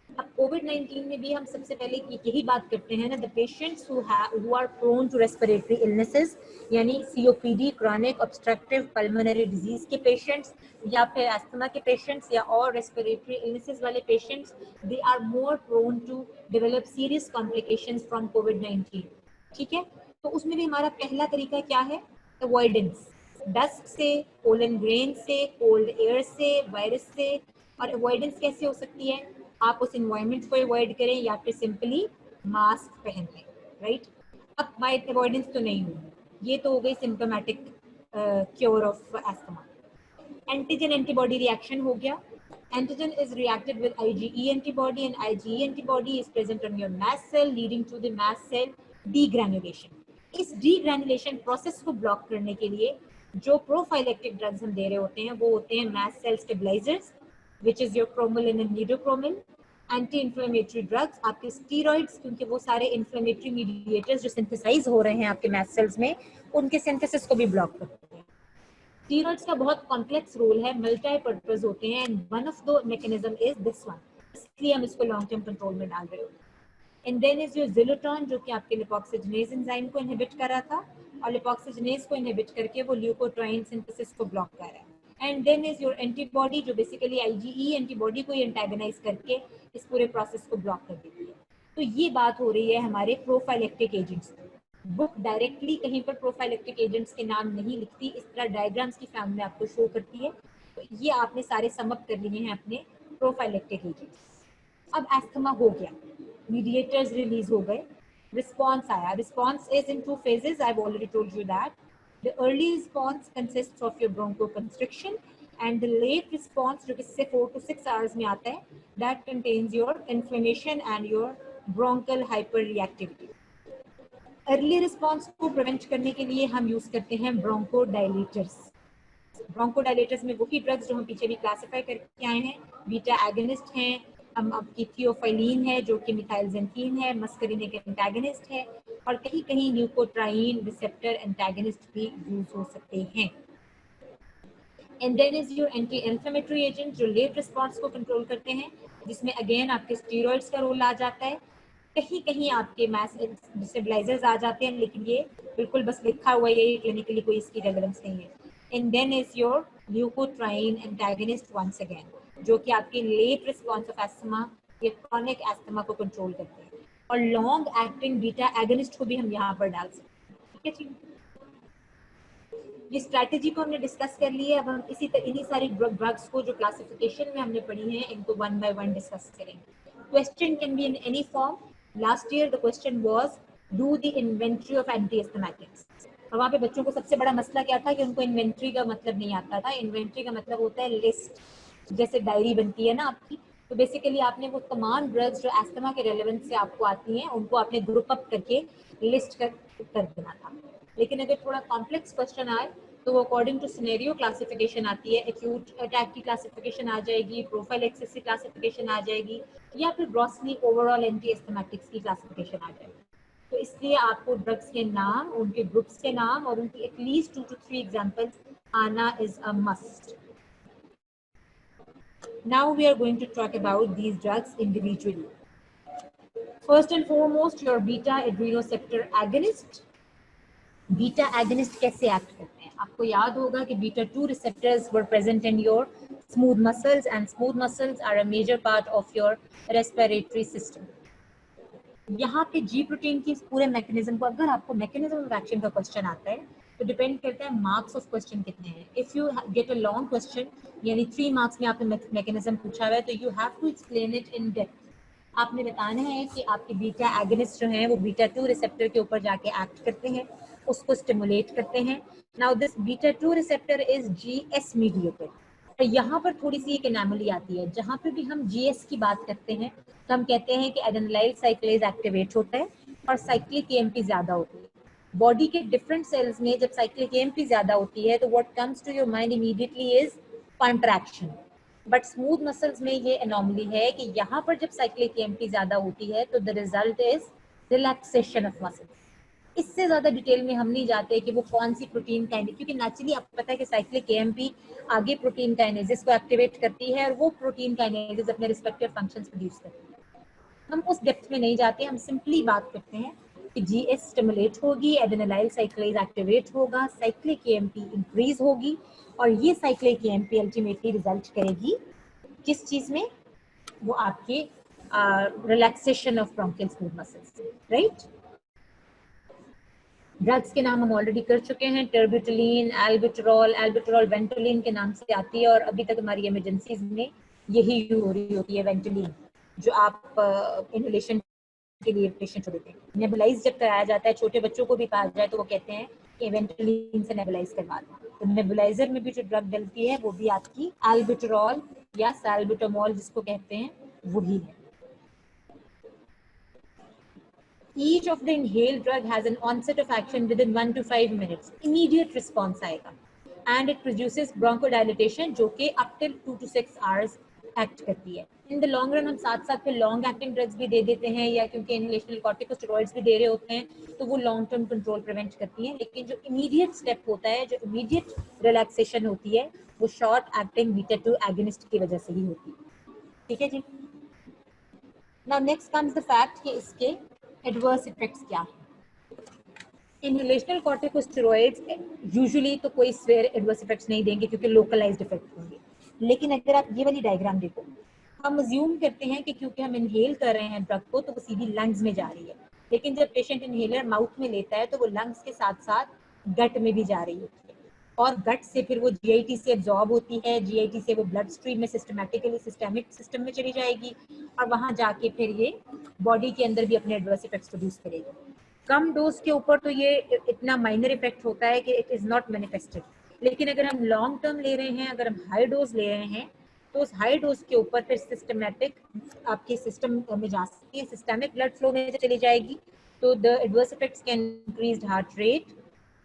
अब कोविड-19 में भी हम सबसे पहले यही बात करते हैं ना, the patients who are prone to respiratory illnesses, यानी COPD, chronic obstructive pulmonary disease के पेशेंट्स, या फिर अस्थमा के पेशेंट्स, या और रेस्पिरेटरी इलनेसेस वाले patients, they are more prone to develop serious complications from कोविड-19। ठीक है, तो उसमें भी हमारा पहला तरीका क्या है? अवॉइडेंस, डस्ट से, पोलन ग्रेन से, कोल्ड एयर से, वायरस से। और अवॉइडेंस कैसे हो सकती है? आप उस इन्वायरमेंट को अवॉइड करें या फिर सिंपली मास्क पहन लें, राइट। अब बाय अवॉइडेंस तो नहीं हुई, ये तो हो गई symptomatic cure of asthma. Antigen antibody reaction हो गया। Antigen is reacted with IgE antibody, and IgE antibody is present on your mast cell, leading to the mast cell degranulation. इस डीग्रैनुलेशन प्रोसेस को ब्लॉक करने के लिए जो प्रोफाइलेक्टिक ड्रग्स हम दे रहे होते हैं वो होते हैं mast cell stabilisers, which is your cromolyn and nedocromil. Anti inflammatory drugs, आपके स्टीरॉइड्स, क्योंकि वो सारे इन्फ्लेमेटरी मीडिएटर्स जो सिंथेसाइज हो रहे हैं आपके मास्ट सेल्स में, उनके सिंथेसिस को भी ब्लॉक करते हैं। स्टीरॉइड्स का बहुत कॉम्प्लेक्स रोल है, मल्टीपर्पज होते हैं, and one of the mechanism is this one, इसलिए हम इसको लॉन्ग टर्म कंट्रोल में डाल रहे होते हैं। एंड देन इज योर ज़िलोटॉन, जो कि आपके लिपोक्सिजनेज एंजाइम को इनहिबिट कर रहा था, और लिपोक्सिजनेज को इनहिबिट करके वो ल्यूकोट्राइन सिंथेसिस को ब्लॉक कर रहा है। And then is your antibody, जो बेसिकली आईजीई एंटीबॉडी को एंटागनाइज करके इस पूरे प्रोसेस को ब्लॉक कर देती है। तो ये बात हो रही है हमारे प्रोफाइलेक्टिक एजेंट्स की। बुक डायरेक्टली कहीं पर प्रोफाइलेक्टिक एजेंट्स के नाम नहीं लिखती, इस तरह डायग्राम्स की फॉर्म में आपको शो करती है। तो ये आपने सारे समअप कर लिए हैं अपने प्रोफाइलेक्टिक एजेंट्स। अब एस्थमा हो गया, मीडिएटर्स रिलीज हो गए, रिस्पॉन्स आया। Response is in 2 phases, I've already told you that. The early response consists of your bronchoconstriction, and the late response, जो कि 4 to 6 hours में आता है, that contains your inflammation and your bronchial hyperreactivity. Early response को prevent करने के लिए हम यूज करते हैं ब्रोंकोडाइलेटर्स। ब्रोंकोडाइलेटर्स में वही ड्रग्स जो हम पीछे भी क्लासिफाई करके आए हैं, बीटा एगोनिस्ट हैं, हम आपकी थियोफाइलिन है जो कि मिथाइलजेंथीन है, मस्करिनिक एंटागोनिस्ट है, और कहीं कहीं ल्यूकोट्राइन रिसेप्टर एंटागोनिस्ट भी यूज हो सकते हैं। And then is your anti inflammatory agent, जो लेट रिस्पॉन्स को कंट्रोल करते हैं, जिसमें अगेन आपके स्टीरॉइड्स का रोल आ जाता है, कहीं कहीं आपके मास स्टेबलाइजर्स आ जाते हैं, लेकिन ये बिल्कुल बस लिखा हुआ है, ये क्लिनिकली कोई इसकी रेलेवेंस नहीं है। And then is your leukotriene antagonist once again, जो कि आपके लेट रिस्पॉन्स ऑफ एस्थमा या क्रॉनिक एस्थमा को कंट्रोल करते हैं। और लॉन्ग एक्टिंग बीटा एगोनिस्ट को भी हम यहाँ पर डाल सकते हैं। ठीक है जी, ये स्ट्रैटेजी को हमने डिस्कस कर ली है। अब हम इन्हीं सारी ड्रग्स को जो क्लासिफिकेशन में हमने पढ़ी है इनको वन बाय वन डिस्कस करेंगे। Question can be in any form. Last year the question was do the inventory of antihistaminics, और वहाँ पे बच्चों को सबसे बड़ा मसला क्या था कि उनको इन्वेंट्री का मतलब नहीं आता था। इन्वेंट्री का मतलब होता है लिस्ट, जैसे डायरी बनती है ना आपकी, तो बेसिकली आपने वो तमाम ड्रग्स जो एस्थमा के रेलेवेंस से आपको आती हैं उनको आपने ग्रुप अप करके लिस्ट कर देना था। लेकिन अगर थोड़ा कॉम्प्लेक्स क्वेश्चन आए तो वो अकॉर्डिंग टू सिनेरियो क्लासिफिकेशन आती है। एक्यूट अटैक की क्लासिफिकेशन आ जाएगी, प्रोफाइलेक्सिस की क्लासिफिकेशन आ जाएगी, या फिर ग्रॉसली ओवरऑल एंटीहिस्टामिनिक्स की क्लासिफिकेशन आ जाएगी। तो इसलिए आपको ड्रग्स के नाम, उनके ग्रुप्स के नाम और उनकी एटलीस्ट 2 to 3 एग्जांपल्स आना is a must. Now we are going to talk about these drugs individually. First and foremost, your beta adrenoceptor agonist. Beta agonist कैसे एक्ट करते हैं? आपको याद होगा कि beta 2 receptors were present in your smooth muscles, and smooth muscles are a major part of your respiratory system. यहाँ पे जी protein की पूरे मैकेनिज्म को, अगर आपको मैकेनिज्म ऑफ एक्शन का क्वेश्चन आता है तो डिपेंड करता है मार्क्स ऑफ क्वेश्चन कितने हैं। If you get a long question, यानी 3 मार्क्स में आपने मैकेनिज्म पूछा हुआ है, तो you have to explain it in depth. आपने बताना है कि आपके बीटा एगोनिस्ट जो हैं वो बीटा 2 रिसेप्टर के ऊपर जाके एक्ट करते हैं, उसको स्टिमुलेट करते हैं। Now this beta 2 receptor is GS mediated. तो यहाँ पर थोड़ी सी एक एनोमली आती है, जहाँ पे भी हम जीएस की बात करते हैं तो हम कहते हैं कि एडेनिलाइल साइक्लेज एक्टिवेट होता है और साइक्लिक एएमपी ज्यादा होती है। बॉडी के डिफरेंट सेल्स में जब साइक्लिक एएमपी ज्यादा होती है तो what comes to your mind immediately is contraction. But smooth muscles में ये एनोमली है कि यहाँ पर जब साइक्लिक एएमपी ज्यादा होती है तो the result is relaxation of muscles. इससे ज्यादा डिटेल में हम नहीं जाते कि वो कौन सी प्रोटीन काइनेज, क्योंकि नेचुरली आपको पता है कि साइक्लिक एएमपी आगे प्रोटीन काइनेजेस को एक्टिवेट करती है और वो प्रोटीन काइनेजेस अपने रिस्पेक्टिव फंक्शंस प्रोड्यूस करती है। हम उस डेप्थ में नहीं जाते, हम सिंपली बात करते हैं कि जीएस स्टिमुलेट होगी, एडेनिलाइल साइक्लेज एक्टिवेट होगा, साइक्लिक एएमपी इंक्रीज होगी, और ये साइक्लिक एएमपी अल्टीमेटली रिजल्ट करेगी किस चीज में, वो आपके relaxation of bronchial smooth muscles, right. Drugs के नाम हम ऑलरेडी कर चुके हैं, टर्बिटुलिन, एल्बिटरॉल, एल्बिटरॉल वेंटोलिन के नाम से आती है और अभी तक हमारी इमरजेंसीज में यही यूज हो रही होती है वेंटोलिन, जो आप इनहेलेशन के लिए पेशेंट को देते हैं। नेबुलाइज जब कराया जाता है, छोटे बच्चों को भी कहा जाए तो वो कहते हैं कि वेंटोलिन से नेबुलाइज करवा दें। तो नेबुलाइजर में भी जो ड्रग डलती है वो भी आपकी एल्बिटरॉल या सैल्बुटामॉल जिसको कहते हैं वही है। Each of the inhaled drug has an onset of action within 1 to 5 minutes. Immediate response आएगा, and it produces bronchodilation जो कि up till 2 to 6 hours act करती है। इन द लॉन्ग रन हम साथ साथ फिर लॉन्ग एक्टिंग ड्रग्स भी दे देते हैं, या क्योंकि इनहेलेशनल कॉर्टिकोस्टेरॉइड्स भी दे रहे होते हैं तो वो लॉन्ग टर्म कंट्रोल प्रिवेंट करती है। लेकिन जो इमीडिएट स्टेप होता है, जो इमीडिएट रिलैक्सेशन होती है, वो शॉर्ट एक्टिंग बीटा 2 एगोनिस्ट की वजह से ही होती है। ठीक है जी। Now next comes the fact कि इसके एडवर्स इफेक्ट्स क्या है। इनहेलेशनल कॉर्टिकोस्टेरॉइड्स यूजुअली तो कोई स्वेयर एडवर्स इफेक्ट्स नहीं देंगे क्योंकि लोकलाइज्ड इफेक्ट होंगे। लेकिन अगर आप ये वाली डायग्राम देखो, हम अज्यूम करते हैं कि क्योंकि हम इनहेल कर रहे हैं ड्रग को तो वो सीधी लंग्स में जा रही है, लेकिन जब पेशेंट इनहेलर माउथ में लेता है तो वो लंग्स के साथ साथ गट में भी जा रही होती है, और गट से फिर वो जीआईटी से एब्जॉर्ब होती है, जीआईटी से वो ब्लड स्ट्रीम में सिस्टमैटिकली सिस्टमिक सिस्टम में चली जाएगी, और वहां जाके फिर ये बॉडी के अंदर भी अपने एडवर्स इफेक्ट्स प्रोड्यूस करेगी। कम डोज के ऊपर तो ये इतना माइनर इफेक्ट होता है कि इट इज नॉट मैनिफेस्टेड, लेकिन अगर हम लॉन्ग टर्म ले रहे हैं, अगर हम हाई डोज ले रहे हैं, तो उस हाई डोज के ऊपर फिर सिस्टमैटिक आपके सिस्टम में जा सकती है, सिस्टमिक ब्लड फ्लो में चली जाएगी। तो the adverse effects can increased heart rate,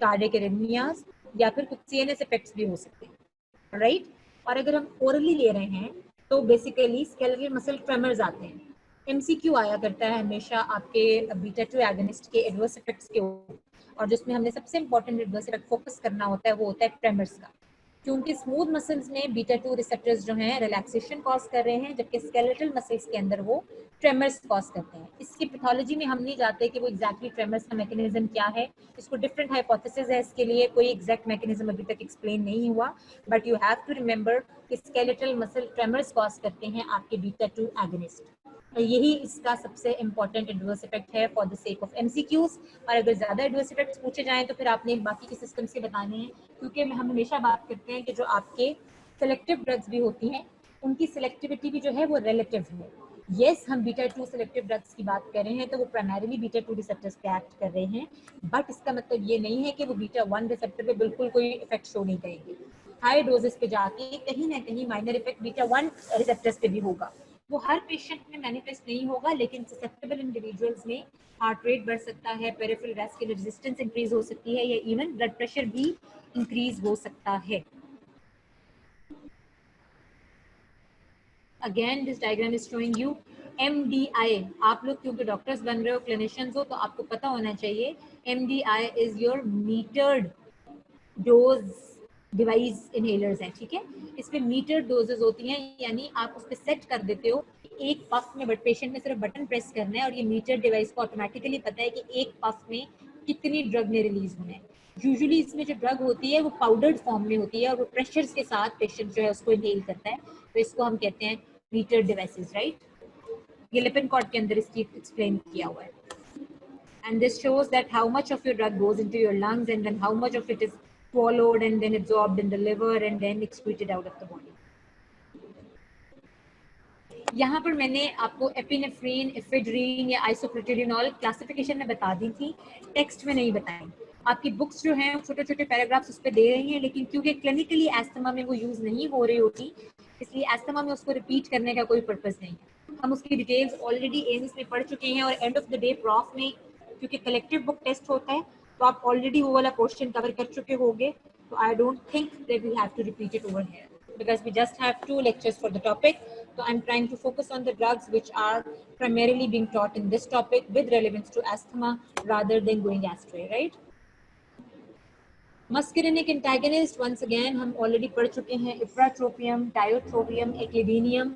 cardiac arrhythmias, या फिर कुछ सीएनएस इफेक्ट्स भी हो सकते हैं, राइट। और अगर हम ओरली ले रहे हैं तो बेसिकली स्केलेटल मसल ट्रेमर्स आते हैं। एमसीक्यू आया करता है हमेशा आपके बीटा 2 एगोनिस्ट के एडवर्स इफेक्ट्स के ऊपर, और जिसमें हमने सबसे इंपॉर्टेंट एडवर्स इफेक्ट फोकस करना होता है वो होता है ट्रेमर्स का, क्योंकि स्मूथ मसल्स में बीटा 2 रिसेप्टर्स जो हैं रिलैक्सेशन कॉज कर रहे हैं, जबकि स्केलेटल मसल्स के अंदर वो ट्रेमर्स कॉज करते हैं। इसकी पैथोलॉजी में हम नहीं जाते कि वो एग्जैक्टली ट्रेमर्स का मैकेनिज्म क्या है, इसको डिफरेंट हाइपोथेसिस है, इसके लिए कोई एग्जैक्ट मैकेनिज्म अभी तक एक्सप्लेन नहीं हुआ, but you have to remember कि स्केलेटल मसल ट्रेमर्स कॉज करते हैं आपके बीटा 2 एगोनिस्ट। यही इसका सबसे इंपॉर्टेंट एडवर्स इफेक्ट है for the sake of MCQs. और अगर ज्यादा एडवर्स इफेक्ट्स पूछे जाएं तो फिर आपने बाकी के सिस्टम से बताने हैं, क्योंकि हम हमेशा बात करते हैं कि जो आपके सेलेक्टिव ड्रग्स भी होती हैं उनकी सिलेक्टिविटी भी जो है वो रिलेटिव है। यस, हम बीटा 2 सेलेक्टिव ड्रग्स की बात कर रहे हैं तो वो प्राइमरीली बीटा 2 रिसेप्टर्स पे एक्ट कर रहे हैं, बट इसका मतलब ये नहीं है कि वो बीटा 1 रिसेप्टर पे बिल्कुल कोई इफेक्ट शो नहीं करेंगे। हाई डोजेस पे जाके कहीं ना कहीं माइनर इफेक्ट बीटा 1 रिसेप्टर्स पे भी होगा। वो हर पेशेंट में मैनिफेस्ट नहीं होगा, लेकिन ससेप्टेबल इंडिविजुअल्स में हार्ट रेट बढ़ सकता है, पेरिफेरल वैस्कुलर रेजिस्टेंस इंक्रीज हो सकती है, या इवन ब्लड प्रेशर भी इंक्रीज हो सकता है। Again this diagram is showing you MDI। आप लोग क्योंकि डॉक्टर्स बन रहे हो, क्लिनिशियंस हो, तो आपको पता होना चाहिए MDI is your metered dose device inhalers हैं, ठीक है। इसमें मीटर डोजेस होती हैं, यानी आप उस पर सेट कर देते हो एक पफ में, बट पेशेंट में सिर्फ बटन प्रेस करना है और ये मीटर डिवाइस को ऑटोमेटिकली पता है कि एक पफ में कितनी ड्रग ने रिलीज होना है। यूजुअली इसमें जो ड्रग होती है वो पाउडर्ड फॉर्म में होती है और वो प्रेशर्स के साथ पेशेंट जो है उसको इनहेल करता है, तो इसको हम कहते हैं मीटर डिवाइसेस, राइट। ये लिपिनकॉर्ड के अंदर इसकी एक्सप्लेन किया हुआ है। And this shows that how much of your drug goes into your lungs and then how much of it is swallowed and then absorbed in the liver and then excreted out of the body. यहाँ पर मैंने आपको epinephrine, ephedrine या आइसोप्रोटेरिनॉल classification में बता दी थी, text में नहीं बताई। आपकी बुक्स जो हैं छोटे छोटे पैराग्राफ्स उस पर दे रही हैं, लेकिन क्योंकि क्लिनिकली एस्थमा में वो यूज नहीं हो रही होती, इसलिए एस्थमा में उसको रिपीट करने का कोई पर्पज नहीं है। हम उसकी डिटेल्स ऑलरेडी एम्स में पढ़ चुके हैं, और end of the day prof में क्योंकि कलेक्टिव बुक टेस्ट होता है तो आप ऑलरेडी वो वाला पोर्शन कवर कर चुके होंगे, तो I don't think that we have to repeat it over here because we just have 2 lectures for the topic, So I'm trying to focus on the drugs which are primarily being taught in this topic with relevance to asthma rather than going astray, right? Muscarinic antagonist, once again हम already पढ़ चुके हैं, ipratropium, tiotropium, eclidinium.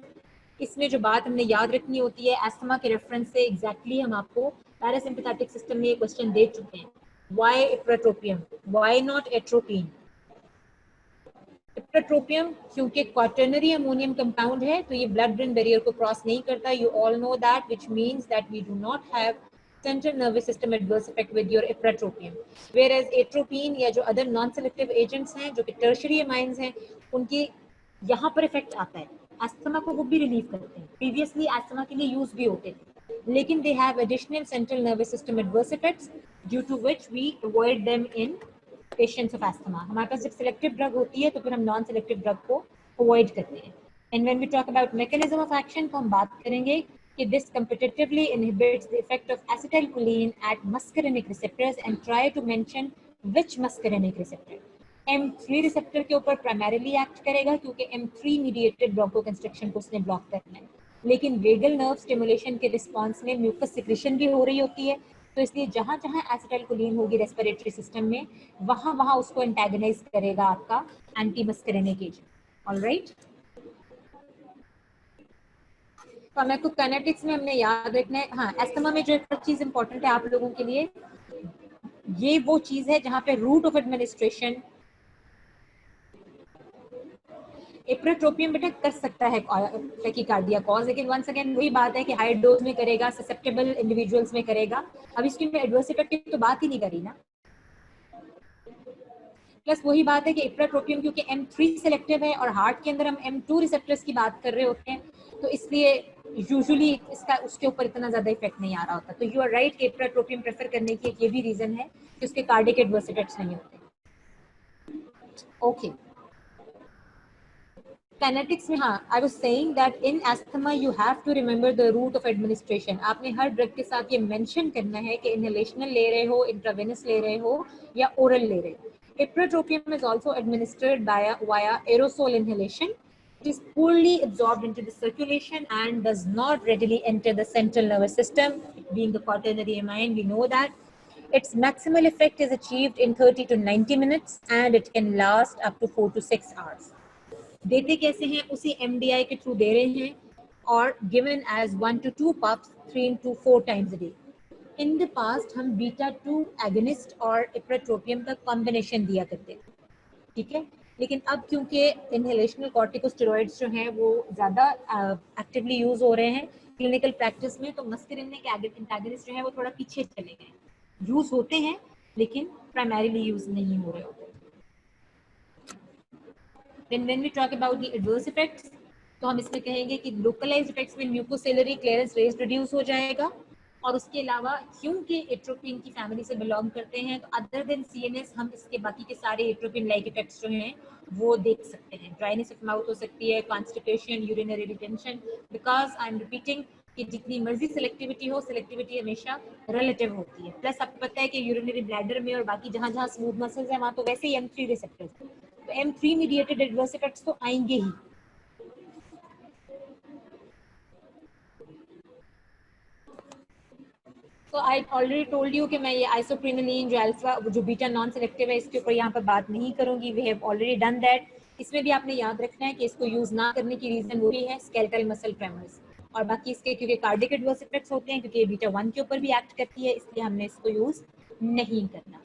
इसमें जो बात हमने याद रखनी होती है एस्थमा के रेफरेंस से एग्जैक्टली हम आपको पैरासिम्पैथेटिक सिस्टम में ये क्वेश्चन दे चुके हैं. Why ipratropium? Why not atropine? Ipratropium क्योंकि क्वाटर्नरी अमोनियम कंपाउंड है तो ये ब्लड ब्रेन बैरियर को क्रॉस नहीं करता. You all know that, which means that we do not have central nervous system adverse effect with your ipratropium. Whereas atropine या जो other non selective agents हैं जो कि टर्शियरी अमाइंस हैं उनकी यहाँ पर इफेक्ट आता है. अस्थमा को वो भी रिलीव करते हैं, प्रीवियसली अस्थमा के लिए यूज भी होते थे, लेकिन they have additional central nervous system adverse effects due to which we avoid them in patients of asthma. हमारे पास जब सिलेक्टिव ड्रग होती है तो फिर हम नॉन सिलेक्टिव ड्रग को अवॉइड करते हैं. And when we talk about mechanism of action तो हम बात करेंगे कि this competitively inhibits the effect of acetylcholine at muscarinic receptors and try to mention which muscarinic receptor. M3 receptor के ऊपर प्राइमरीली एक्ट करेगा क्योंकि M3 मीडिएटेड ब्रोंकोकंस्ट्रिक्शन को उसने ब्लॉक करना है, लेकिन वेगल नर्व स्टिमुलेशन के रिस्पांस में म्यूकस सिक्रेशन भी हो रही होती है. तो इसलिए जहां जहां एसिटाइलकोलिन होगी रेस्पिरेटरी सिस्टम में वहां वहां उसको एंटागनाइज करेगा आपका एंटी मस्करिनिक एजेंट. ऑलराइट, तो हमें कुछ काइनेटिक्स में हमने याद रखना है. हाँ, एस्थमा में जो एक चीज इंपॉर्टेंट है आप लोगों के लिए, ये वो चीज है जहां पे रूट ऑफ एडमिनिस्ट्रेशन इप्राट्रोपियम बेटा कर सकता है टैकीकार्डिया कॉज, लेकिन वंस अगेन वही बात है कि हाई डोज में करेगा, ससेप्टेबल इंडिविजुअल्स में करेगा. अब इसकी मैं एडवर्स इफेक्ट की तो बात ही नहीं करी ना. प्लस वही बात है कि इप्राट्रोपियम क्योंकि M3 सेलेक्टिव है और हार्ट के अंदर हम M2 रिसेप्टर्स की बात कर रहे होते हैं तो इसलिए यूजुअली इसका उसके ऊपर इतना ज्यादा इफेक्ट नहीं आ रहा होता. तो यू आर राइट कि इप्राट्रोपियम प्रेफर करने की एक ये भी रीजन है कि उसके कार्डियक एडवर्स इफेक्ट्स नहीं होते. ओके, kinetics में हाँ, I was saying that in asthma you have to remember the route of administration. आपने हर ड्रग के साथ ये मेंशन करना है कि इनहेलेशनल ले रहे हो, इंट्रावेनस ले रहे हो या ओरल ले रहे हो. Ipratropium is also administered via aerosol inhalation. It is poorly absorbed into the circulation and does not readily enter the central nervous system. Being the quaternary amine, we know that. Its maximal effect is achieved in 30 to 90 minutes and it can last up to 4 to 6 hours. देते कैसे हैं, उसी MDI के through दे रहे हैं और given as 1 to 2 puffs 3 to 4 times a day. In the past हम beta 2 agonist और इप्राट्रोपियम का कॉम्बिनेशन दिया करते थे, ठीक है, लेकिन अब क्योंकि इनहेलेशनल कॉर्टिकोस्टेरॉइड्स जो हैं वो ज़्यादा एक्टिवली यूज हो रहे हैं क्लिनिकल प्रैक्टिस में, तो मस्करिनिक एंटागनिस्ट जो है वो थोड़ा पीछे चले गए. यूज होते हैं लेकिन प्राइमरीली यूज नहीं हो रहे होते. Then when we talk about the adverse effects, तो हम इसमें कहेंगे कि localized effects में mucociliary clearance rates reduce हो जाएगा और उसके अलावा क्योंकि एट्रोपिन की फैमिली से बिलोंग करते हैं तो अदर देन CNS हम इसके बाकी के सारे एट्रोपिन लाइक इफेक्ट्स जो हैं वो देख सकते हैं. ड्राइनेस ऑफ माउथ हो सकती है, constipation, urinary retention, because I am repeating कि जितनी मर्जी सिलेक्टिविटी हो, सिलेक्टिविटी हमेशा रिलेटिव होती है. प्लस आपको पता है कि यूरिनरी ब्लैडर में और बाकी जहाँ जहाँ स्मूथ मसल्स हैं वहाँ तो वैसे ही M3 रिसेप्टर्स, तो M3 मीडिएटेड एडवर्स इफेक्ट्स तो आएंगे ही. तो आई ऑलरेडी टोल्ड यू कि मैं ये आइसोप्रिनोलिन जो अल्फा जो बीटा नॉन सेलेक्टिव है इसके ऊपर यहाँ पर बात नहीं करूंगी. We have already done that. इसमें भी आपने याद रखना है कि इसको यूज ना करने की रीजन वो भी है स्केलेटल मसल ट्रेमर्स, और बाकी इसके क्योंकि कार्डियक एडवर्स इफेक्ट्स होते हैं क्योंकि बीटा 1 के ऊपर भी एक्ट करती है इसलिए हमने इसको यूज नहीं करना.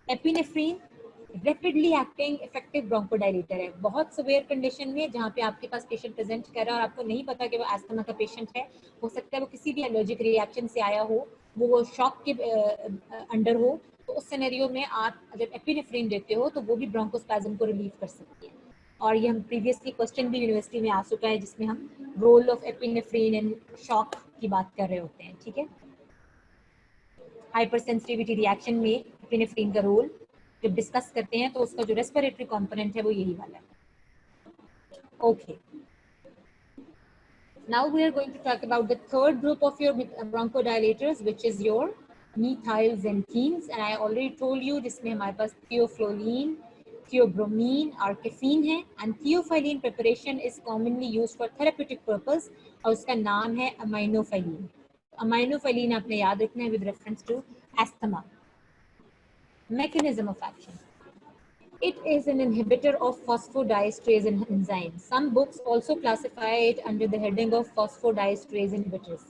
Epinephrine rapidly acting effective bronchodilator है. बहुत सिवियर कंडीशन में जहाँ पे आपके पास पेशेंट प्रेजेंट कर रहा है और आपको नहीं पता कि वो एस्थमा का पेशेंट है, हो सकता है वो किसी भी एलर्जिक रिएक्शन से आया हो, वो शॉक के अंडर हो, तो उस सिनेरियो में आप जब एपिनेफ्रीन देते हो तो वो भी ब्रोंकोस्पैज्म को रिलीव कर सकती है. और ये हम प्रीवियसली क्वेश्चन भी यूनिवर्सिटी में आ चुका है जिसमें हम role of epinephrine in shock की बात कर रहे होते हैं. ठीक है, हाइपर सेंसिटिविटी रिएक्शन में एपिनेफ्रीन का रोल जब डिस्कस करते हैं तो उसका जो रेस्पिरेटरी कंपोनेंट है वो यही वाला है. Okay, now we are going to talk about the third group of your bronchodilators which is your methylxanthines, and I already told you जिसमें हमारे पास theophylline, थियोब्रोमीन और कैफीन है। And theophylline preparation is commonly used for therapeutic purpose और उसका नाम है aminophylline. Aminophylline आपने याद रखना है with reference to asthma. Mechanism of action. It is an inhibitor of phosphodiesterase enzyme. Some books also classify it under the heading of phosphodiesterase inhibitors.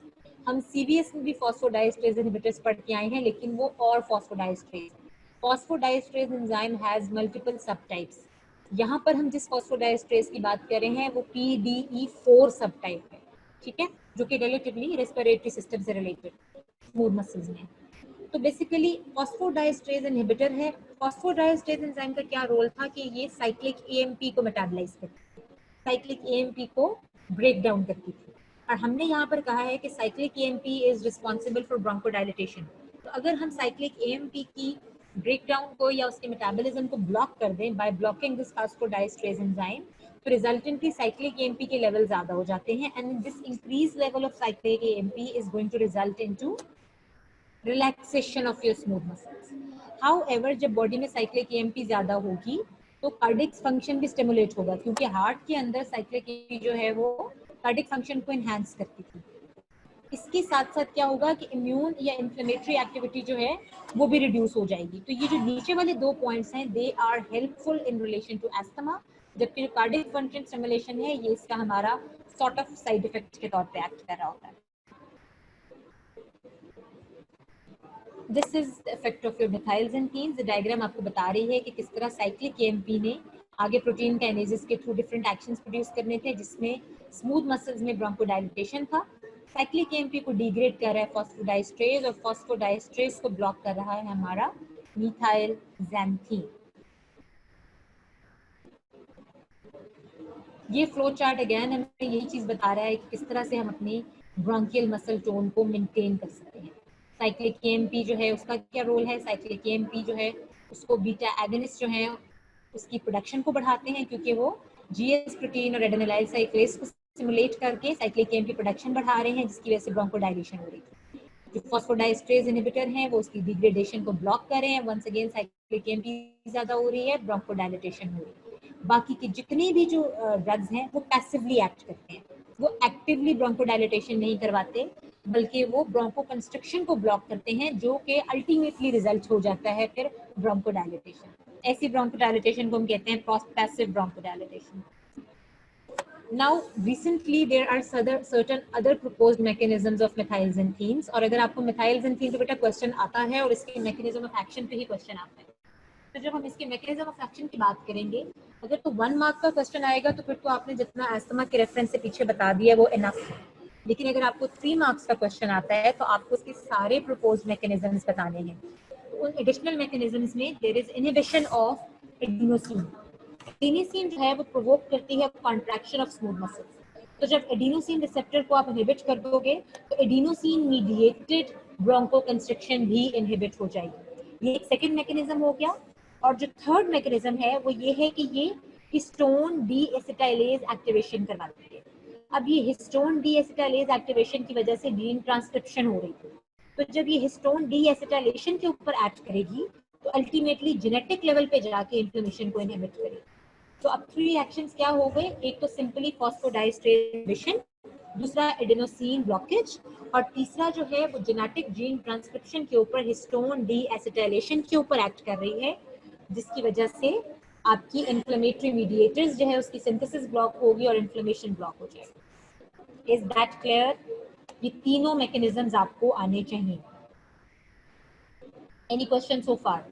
हम CVS में भी phosphodiesterase inhibitors पढ़ के आए हैं, लेकिन वो और phosphodiesterase. Phosphodiesterase enzyme has multiple subtypes. यहाँ पर हम जिस phosphodiesterase की बात कर रहे हैं वो PDE4 subtype है, ठीक है, जो कि relatively respiratory system से related, smooth muscles में। तो बेसिकली फॉस्फोडाइएस्ट्रेज इनहिबिटर है। फॉस्फोडाइएस्ट्रेज एंजाइम का क्या रोल था कि ये साइक्लिक एएमपी को मेटाबोलाइज करती थी, साइक्लिक एएमपी को ब्रेक डाउन करती थी। और हमने यहाँ पर कहा है कि cyclic AMP is responsible for bronchodilatation. तो अगर हम साइक्लिक एएमपी की ब्रेक डाउन को या उसके मेटाबॉलिज्म को ब्लॉक कर दें by blocking this phosphodiesterase enzyme, तो रिजल्टेंटली साइक्लिक एएमपी के लेवल ज्यादा हो जाते हैं। And this increase level of cyclic AMP is going to result into relaxation of your smooth muscles. However जब बॉडी में साइक्लिक एएमपी ज्यादा होगी तो कार्डिक फंक्शन भी स्टिमुलेट होगा, क्योंकि हार्ट के अंदर साइक्लिक एएमपी जो है वो कार्डिक फंक्शन को एनहांस करती थी। इसके साथ साथ क्या होगा कि इम्यून या इन्फ्लेमेटरी एक्टिविटी जो है वो भी रिड्यूस हो जाएगी। तो ये जो नीचे वाले दो पॉइंट्स हैं they are helpful in relation to asthma, जबकि जो कार्डिक फंक्शन स्टिमुलेशन है ये इसका हमारा सॉर्ट ऑफ साइड इफेक्ट के तौर पे एक्ट कर रहा होता है। This is the effect of your methylxanthines. Diagram आपको बता रही है कि किस तरह साइक्लिक एएमपी ने आगे प्रोटीन काइनेजेस के थ्रू डिफरेंट एक्शंस प्रोड्यूस करने थे, जिसमें स्मूथ मसल्स में ब्रोंकोडाइलेटेशन था। साइक्लिक एएमपी को डिग्रेड कर रहा है फॉस्फोडाइएस्ट्रेज, और फॉस्फोडाइएस्ट्रेज को ब्लॉक कर रहा है हमारा मिथाइलजेंथीन। ये फ्लो चार्ट अगेन हमें यही चीज बता रहा है कि किस तरह से हम अपनी ब्रोंकियल मसल टोन को मेंटेन कर सकते हैं। साइक्लिक एएमपी जो है उसका क्या रोल है? साइक्लिक एएमपी जो है उसको बीटा एगोनिस्ट जो है उसकी प्रोडक्शन को बढ़ाते हैं, क्योंकि वो जीएस प्रोटीन और एडेनिलाइल साइक्लेज को स्टिमुलेट करके साइक्लिक एएमपी प्रोडक्शन बढ़ा रहे हैं, जिसकी वजह से ब्रोंकोडाइलेशन हो रही है। जो फॉस्फोडाइएस्ट्रेज इनहिबिटर हैं वो उसकी डिग्रेडेशन को ब्लॉक कर रहे हैं। वंस अगेन साइक्लिक एएमपी ज्यादा हो रही है, ब्रोंकोडाइलेटेशन हो रही है। बाकी के जितने भी जो ड्रग्स हैं वो पैसिवली एक्ट करते हैं, वो एक्टिवली ब्रोंकोडाइलेटेशन नहीं करवाते, बल्कि वो ब्रोंको कंस्ट्रक्शन को ब्लॉक करते हैं, जो कि अल्टीमेटली रिजल्ट हो जाता है फिर ब्रोंकोडाइलेटेशन। ऐसी ब्रोंकोडाइलेटेशन को हम कहते हैं passive ब्रोंकोडाइलेटेशन। Now, recently there are certain other proposed mechanisms of methylxanthines, और अगर आपको methylxanthine पे बेटा क्वेश्चन आता है और इसके mechanism of action पे ही क्वेश्चन आता है, तो जब हम इसके mechanism of action की बात करेंगे, अगर तो 1 मार्क का क्वेश्चन आएगा तो फिर तो आपने जितना एस्थमा के रेफरेंस से पीछे बता दिया वो इनफ है। लेकिन अगर आपको 3 मार्क्स का क्वेश्चन आता है तो आपको उसके सारे proposed mechanisms बताने हैं। तो उन एडिशनल mechanisms में there is inhibition of adenosine। Adenosine जो है वो प्रोवोक करती है कॉन्ट्रैक्शन ऑफ स्मूथ मसल्स। तो जब एडिनोसिन रिसेप्टर को आप इनहिबिट कर दोगे तो एडिनोसिन मीडिएटेड ब्रोंको कंस्ट्रक्शन भी इनहिबिट हो जाएगी। ये एक सेकंड मैकेनिज्म हो गया। और जो थर्ड मैकेनिज्म है वो ये है कि ये हिस्टोन डीएसिटाइलेज एक्टिवेशन करवाती है। अब ये हिस्टोन डीएसिटाइलेज एक्टिवेशन की वजह से जीन ट्रांसक्रिप्शन हो रही है। तो जब ये हिस्टोन डीएसिटाइलेशन के ऊपर एक्ट करेगी तो अल्टीमेटली जेनेटिक लेवल पे जाके इन्फ्लेमेशन को इनहिबिट करेगी। तो अब 3 एक्शंस क्या हो गए? एक तो सिंपली फॉस्फोडाइएस्ट्रेज इनहिबिशन, दूसरा एडेनोसिन ब्लॉकेज, और तीसरा जो है वो जेनेटिक जीन ट्रांसक्रिप्शन के ऊपर हिस्टोन डीएसिटाइलेशन के ऊपर एक्ट कर रही है, जिसकी वजह से आपकी इन्फ्लेमेटरी मीडिएटर्स जो है उसकी सिंथेसिस ब्लॉक होगी और इन्फ्लेमेशन ब्लॉक हो जाएगा। Is that clear? ये तीनों मैकेनिज्म्स आपको आने चाहिए। Any question so far?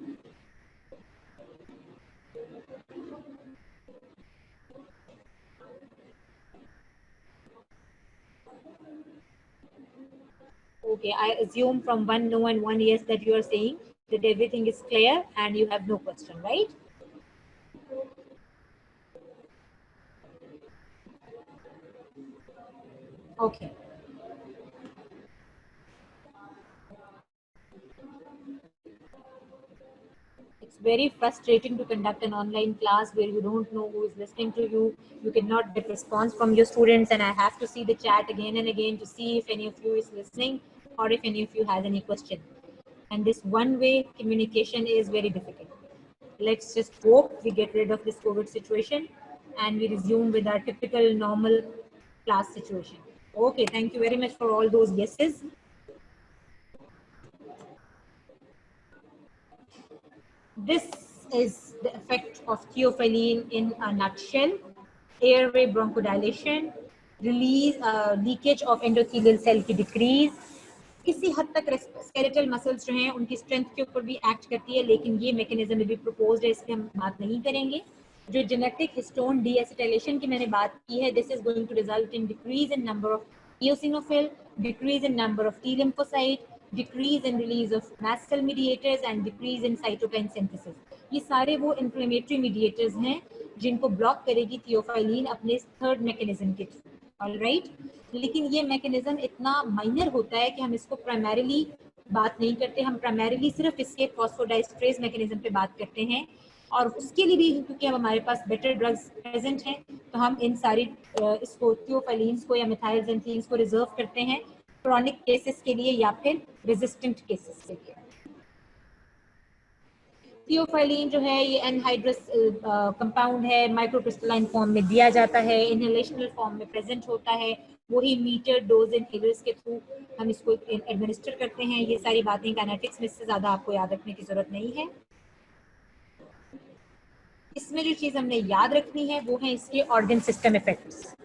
Okay, I assume from 1 no and 1 yes that you are saying that everything is clear and you have no question, right? Okay. It's very frustrating to conduct an online class where you don't know who is listening to you. You cannot get response from your students, and I have to see the chat again and again to see if any of you is listening or if any of you has any question. And this one-way communication is very difficult. let's just hope we get rid of this COVID situation and we resume with our typical normal class situation. Okay, thank you very much for all those yeses. This is the effect of theophylline in a nutshell. Airway bronchodilation, release, leakage of endothelial cell की decrease, किसी हद तक skeletal muscles जो हैं उनकी strength के ऊपर भी एक्ट करती है, लेकिन ये मैकेनिज्म भी प्रपोज्ड है, इसलिए हम बात नहीं करेंगे. जो जेनेटिक हिस्टोन डीएसिटाइलेशन की मैंने बात की है, this is going to result in decrease in number of eosinophil, decrease in number of T lymphocyte, decrease in release of mast cell mediators and decrease in cytokine synthesis. ये सारे वो inflammatory mediators हैं जिनको block करेगी theophylline अपने third mechanism के through. Alright, लेकिन ये मैकेनिज्म इतना माइनर होता है कि हम इसको प्राइमरीली बात नहीं करते. हम प्राइमरीली सिर्फ इसके फॉस्फोडाइस्ट्रेज मैकेनिज्म पे बात करते हैं, और उसके लिए भी क्योंकि अब हमारे पास बेटर ड्रग्स प्रेजेंट हैं तो हम इन सारी इसको थियोफाइलिन्स को या मिथाइलजेंथीन्स को रिजर्व करते हैं क्रॉनिक केसेस के लिए या फिर रेजिस्टेंट केसेस के लिए. थियोफाइलिन जो है ये एनहाइड्रस कंपाउंड है, माइक्रोक्रिस्टलाइन फॉर्म में दिया जाता है, इनहेलेशनल फॉर्म में प्रेजेंट होता है, वही मीटर डोज इनहेलर्स के थ्रू हम इसको एडमिनिस्टर करते हैं. ये सारी बातें काइनेटिक्स में, इससे ज़्यादा आपको याद रखने की जरूरत नहीं है. इसमें जो चीज़ हमने याद रखनी है वो है इसके ऑर्गन सिस्टम इफेक्ट्स,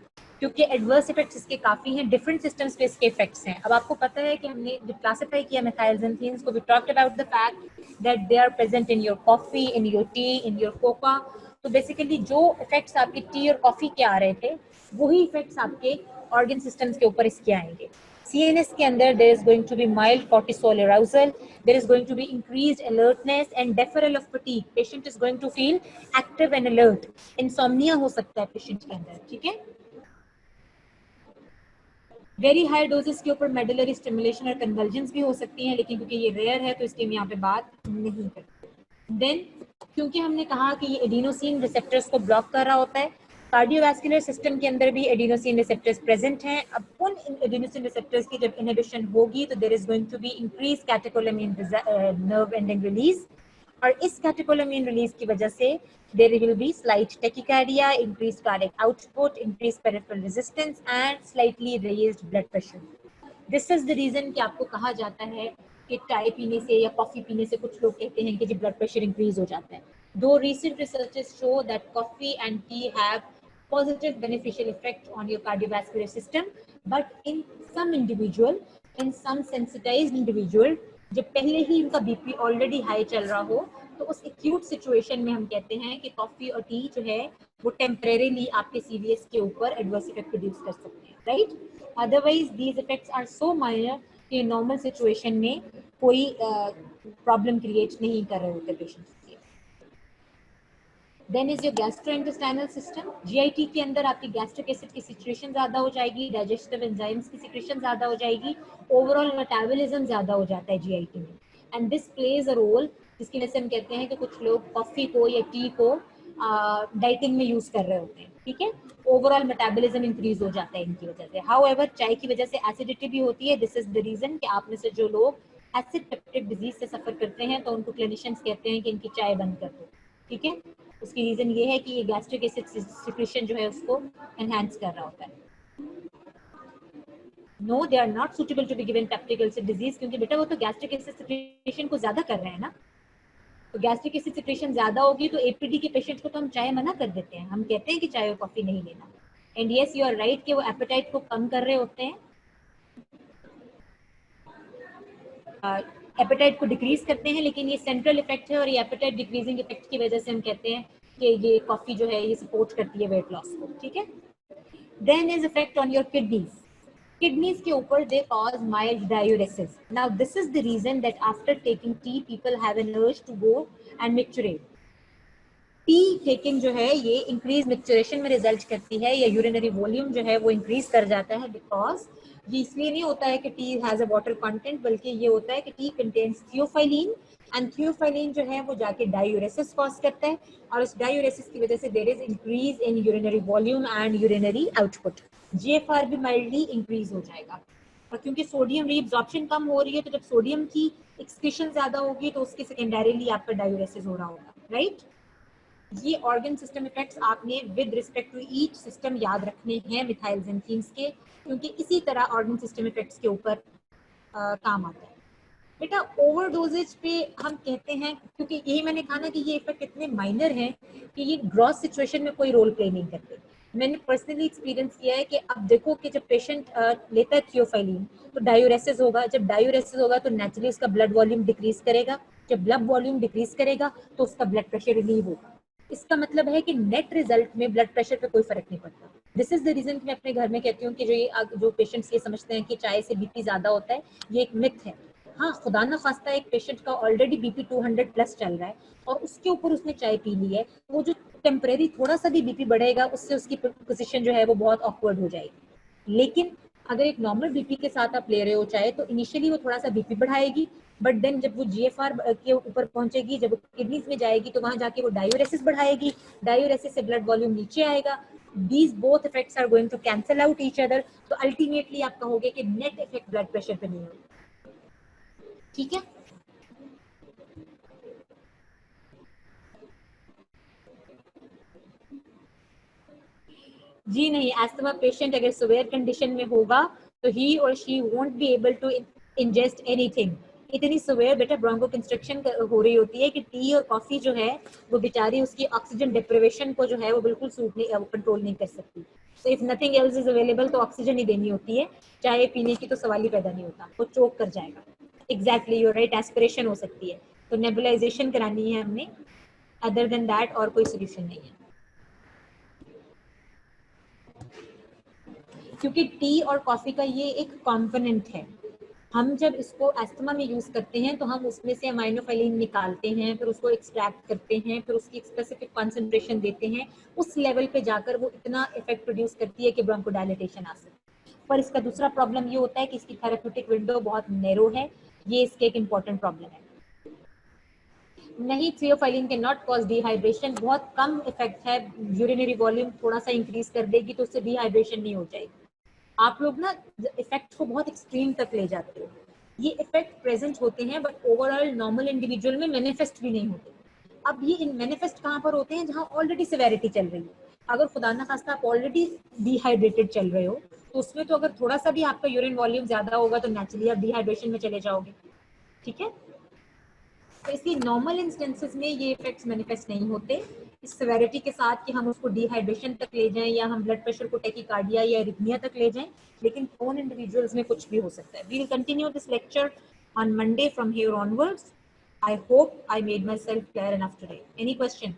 क्योंकि एडवर्स इफेक्ट्स इसके काफ़ी हैं, डिफरेंट सिस्टम्स पे इसके इफेक्ट्स हैं. अब आपको पता है कि हमने जो क्लासिफाई किया मिथाइलजेंथीन्स को, we talked about the fact that they are present in your coffee, in your tea, in your coca. तो बेसिकली जो इफेक्ट्स आपके टी और कॉफ़ी के आ रहे थे वही इफेक्ट्स आपके ऑर्गन सिस्टम्स के ऊपर इसके आएंगे. CNS के अंदर there is going to be mild cortisol arousal, there is going to be increased alertness and deferral of fatigue. Patient is going to feel active and alert. Insomnia हो सकता है patient के अंदर, ठीक है. वेरी हाई डोजेस के ऊपर medullary stimulation और कन्वर्जेंस भी हो सकती हैं, लेकिन क्योंकि ये रेयर है तो इसकी हम यहाँ पे बात नहीं करते. देन क्योंकि हमने कहा कि ये एडिनोसिन रिसेप्टर्स को ब्लॉक कर रहा होता है, कार्डियोवैस्कुलर सिस्टम के अंदर भी एडिनोसिन रिसेप्टर्स प्रेजेंट हैं. अब उन एडिनोसिन रिसेप्टर्स की जब इनहिबिशन होगी तो there is going to be increase catecholamine nerve ending release, और इस कैटेकोलामिन रिलीज की वजह से there will be slight tachycardia, increase cardiac output, increase peripheral resistance and slightly raised blood pressure. This is the reason कि आपको कहा जाता है कि चाय पीने से या कॉफी पीने से कुछ लोग कहते हैं कि जी ब्लड प्रेशर इंक्रीज हो जाता है. दो recent researches show that coffee and tea have positive beneficial effect on your cardiovascular system, but in some individual, in some sensitized individual, जब पहले ही इनका बीपी ऑलरेडी हाई चल रहा हो तो उस एक्यूट सिचुएशन में हम कहते हैं कि कॉफी और टी जो है वो टेम्परेरीली आपके सीवीएस के ऊपर एडवर्स इफेक्ट प्रोड्यूस कर सकते हैं, right. Otherwise these effects are so minor कि नॉर्मल सिचुएशन में कोई प्रॉब्लम क्रिएट नहीं कर रहे होते patients. Then is your gastrointestinal system. GIT के अंदर आपकी गैस्ट्रिक एसिड की सिक्रेशन ज़्यादा हो जाएगी, डाइजेस्टिव एंजाइम्स की सिक्रेशन ज़्यादा हो जाएगी, ओवरऑल मेटाबॉलिज्म ज़्यादा हो जाता है जीआईटी में, and this plays a role, जिसकी वजह से हम कहते हैं कि कुछ लोग कॉफ़ी को या टी को डाइटिंग में यूज़ कर रहे होते हैं, ठीक है. ओवरऑल मेटाबॉलिज्म इंक्रीज हो जाता है इनकी वजह से. हाउएवर चाय की वजह से एसिडिटी भी होती है. दिस इज द रीज़न कि आप में से जो लोग एसिड पेप्टिक डिजीज से सफ़र करते हैं तो उनको क्लिनिशियंस कहते हैं कि इनकी चाय बंद कर दो, ठीक है. उसकी रीजन ये है कि ये गैस्ट्रिक एसिड सिक्रेशन जो है उसको एनहांस कर रहा होता है. No, they are not suitable to be given peptic ulcer disease, क्योंकि बेटा वो तो गैस्ट्रिक एसिड सिक्रेशन को ज्यादा कर रहे हैं ना. तो गैस्ट्रिक एसिड सिक्रेशन ज्यादा होगी तो एपीडी के पेशेंट को तो हम चाय मना कर देते हैं, हम कहते हैं कि चाय और कॉफी नहीं लेना. And yes, you are right कि वो एपेटाइट को कम कर रहे होते हैं, एपेटाइट को डिक्रीज करते हैं, लेकिन ये सेंट्रल इफेक्ट है और ये एपेटाइट डिक्रीजिंग इफेक्ट की वजह से हम कहते हैं कि ये कॉफी जो है ये सपोर्ट करती है वेट लॉस को, ठीक है. Then is effect on your kidneys. Kidneys के ऊपर they cause mild diuresis. Now this is the reason that after taking tea people have an urge to go and micturate. Tea taking जो है ये increase micturition में result करती है, या urinary volume जो है वो इंक्रीज कर जाता है, बिकॉज ये इसलिए नहीं होता है कि T has a water content, बल्कि ये होता है कि T contains theophylline, and theophylline जो है वो जाके डायूरेसिस कॉज करता है, और इस डायूरेसिस की वजह से there is increase in urinary volume and urinary output. GFR भी माइल्डली इंक्रीज हो जाएगा, और क्योंकि सोडियम रीअब्जॉर्प्शन कम हो रही है तो जब सोडियम की एक्सक्रीशन ज्यादा होगी तो उसके सेकेंडरीली आपका डायूरेसिस हो रहा होगा. राइट। ये ऑर्गन सिस्टम इफेक्ट्स आपने with respect to each system याद रखने हैं मिथाइल जेनथीन्स के, क्योंकि इसी तरह ऑर्गन सिस्टम इफेक्ट्स के ऊपर काम आता है। बेटा ओवरडोजेज पे हम कहते हैं, क्योंकि यही मैंने कहा ना कि ये इफेक्ट इतने माइनर हैं कि ये ग्रॉस सिचुएशन में कोई रोल प्ले नहीं करते। मैंने पर्सनली एक्सपीरियंस किया है कि अब देखो कि जब पेशेंट लेता है थियोफाइलिन तो डायूरेसिस होगा, जब डायूरेसिस होगा तो नेचुरली उसका ब्लड वॉल्यूम डिक्रीज करेगा, जब ब्लड वॉल्यूम डिक्रीज करेगा तो उसका ब्लड प्रेशर रिलीव होगा। इसका मतलब है कि नेट रिजल्ट में ब्लड प्रेशर पे कोई फर्क नहीं पड़ता। दिस इज द रीजन कि मैं अपने घर में कहती हूँ कि जो पेशेंट्स ये समझते हैं कि चाय से बीपी ज्यादा होता है, ये एक मिथ है। हाँ, खुदा ना खास्ता एक पेशेंट का ऑलरेडी बीपी 200 प्लस चल रहा है और उसके ऊपर उसने चाय पी ली है, वो जो टेम्परेरी थोड़ा सा भी बीपी बढ़ेगा उससे उसकी पोजीशन जो है वो बहुत ऑकवर्ड हो जाएगी। लेकिन अगर एक नॉर्मल बीपी के साथ आप ले रहे हो चाय, तो इनिशियली वो थोड़ा सा बीपी बढ़ाएगी, बट देन जब वो जीएफआर के ऊपर पहुंचेगी, जब किडनीज में जाएगी तो वहां जाके वो डायूरेसिस बढ़ाएगी, डायूरेसिस से ब्लड वॉल्यूम नीचे आएगा। these both effects are going to cancel out each other, तो अल्टीमेटली आप कहोगे कि नेट इफेक्ट ब्लड प्रेशर पे नहीं होगा। ठीक है, जी नहीं, एस्थमा पेशेंट अगर सिवियर कंडीशन में होगा तो ही और she won't be able to ingest anything. इतनी सिवियर बेटा ब्रोंको कंस्ट्रक्शन हो रही होती है कि टी और कॉफी जो है वो बेचारी उसकी ऑक्सीजन डिप्रिवेशन को जो है वो बिल्कुल सूट नहीं, कंट्रोल नहीं कर सकती। तो if nothing else is available तो ऑक्सीजन ही देनी होती है, चाय पीने की तो सवाल ही पैदा नहीं होता, वो चोक कर जाएगा। एग्जैक्टली, यू राइट, एस्पिरेशन हो सकती है, तो नेबुलाइजेशन करानी है हमने, अदर देन दैट और कोई सोल्यूशन नहीं है। क्योंकि टी और कॉफी का ये एक कंपोनेंट है, हम जब इसको एस्थमा में यूज करते हैं तो हम उसमें से अमाइनोफाइलिन निकालते हैं, फिर उसको एक्सट्रैक्ट करते हैं, फिर उसकी स्पेसिफिक कॉन्सेंट्रेशन देते हैं, उस लेवल पे जाकर वो इतना इफेक्ट प्रोड्यूस करती है कि ब्रोंकोडायलेटेशन आ सकती है। पर इसका दूसरा प्रॉब्लम ये होता है कि इसकी थेरेप्यूटिक विंडो बहुत नैरो है, ये इसके एक इंपॉर्टेंट प्रॉब्लम है। नहीं, थियोफाइलिन के नॉट कॉज डिहाइड्रेशन, बहुत कम इफेक्ट है, यूरिनरी वॉल्यूम थोड़ा सा इंक्रीज कर देगी तो उससे डिहाइड्रेशन नहीं हो जाएगी। आप लोग ना इफेक्ट को बहुत एक्सट्रीम तक ले जाते हो, ये इफेक्ट प्रेजेंट होते हैं बट ओवरऑल नॉर्मल इंडिविजुअल में मैनिफेस्ट भी नहीं होते। अब ये इन मैनिफेस्ट कहाँ पर होते हैं, जहाँ ऑलरेडी सिवेरिटी चल रही है। अगर खुदा ना खास्ता आप ऑलरेडी डिहाइड्रेटेड चल रहे हो तो उसमें तो अगर थोड़ा सा भी आपका यूरिन वॉल्यूम ज्यादा होगा तो नेचुरली आप डिहाइड्रेशन में चले जाओगे। ठीक है, तो इसलिए नॉर्मल इंस्टेंसेस में ये इफेक्ट्स मैनिफेस्ट नहीं होते इस सेवेरिटी के साथ कि हम उसको डिहाइड्रेशन तक ले जाएं या हम ब्लड प्रेशर को टेकिकार्डिया या एरिथमिया तक ले जाएं, लेकिन कौन इंडिविजुअल्स में कुछ भी हो सकता है। We will continue this lecture on Monday from here onwards. I hope I made myself clear enough today. Any question?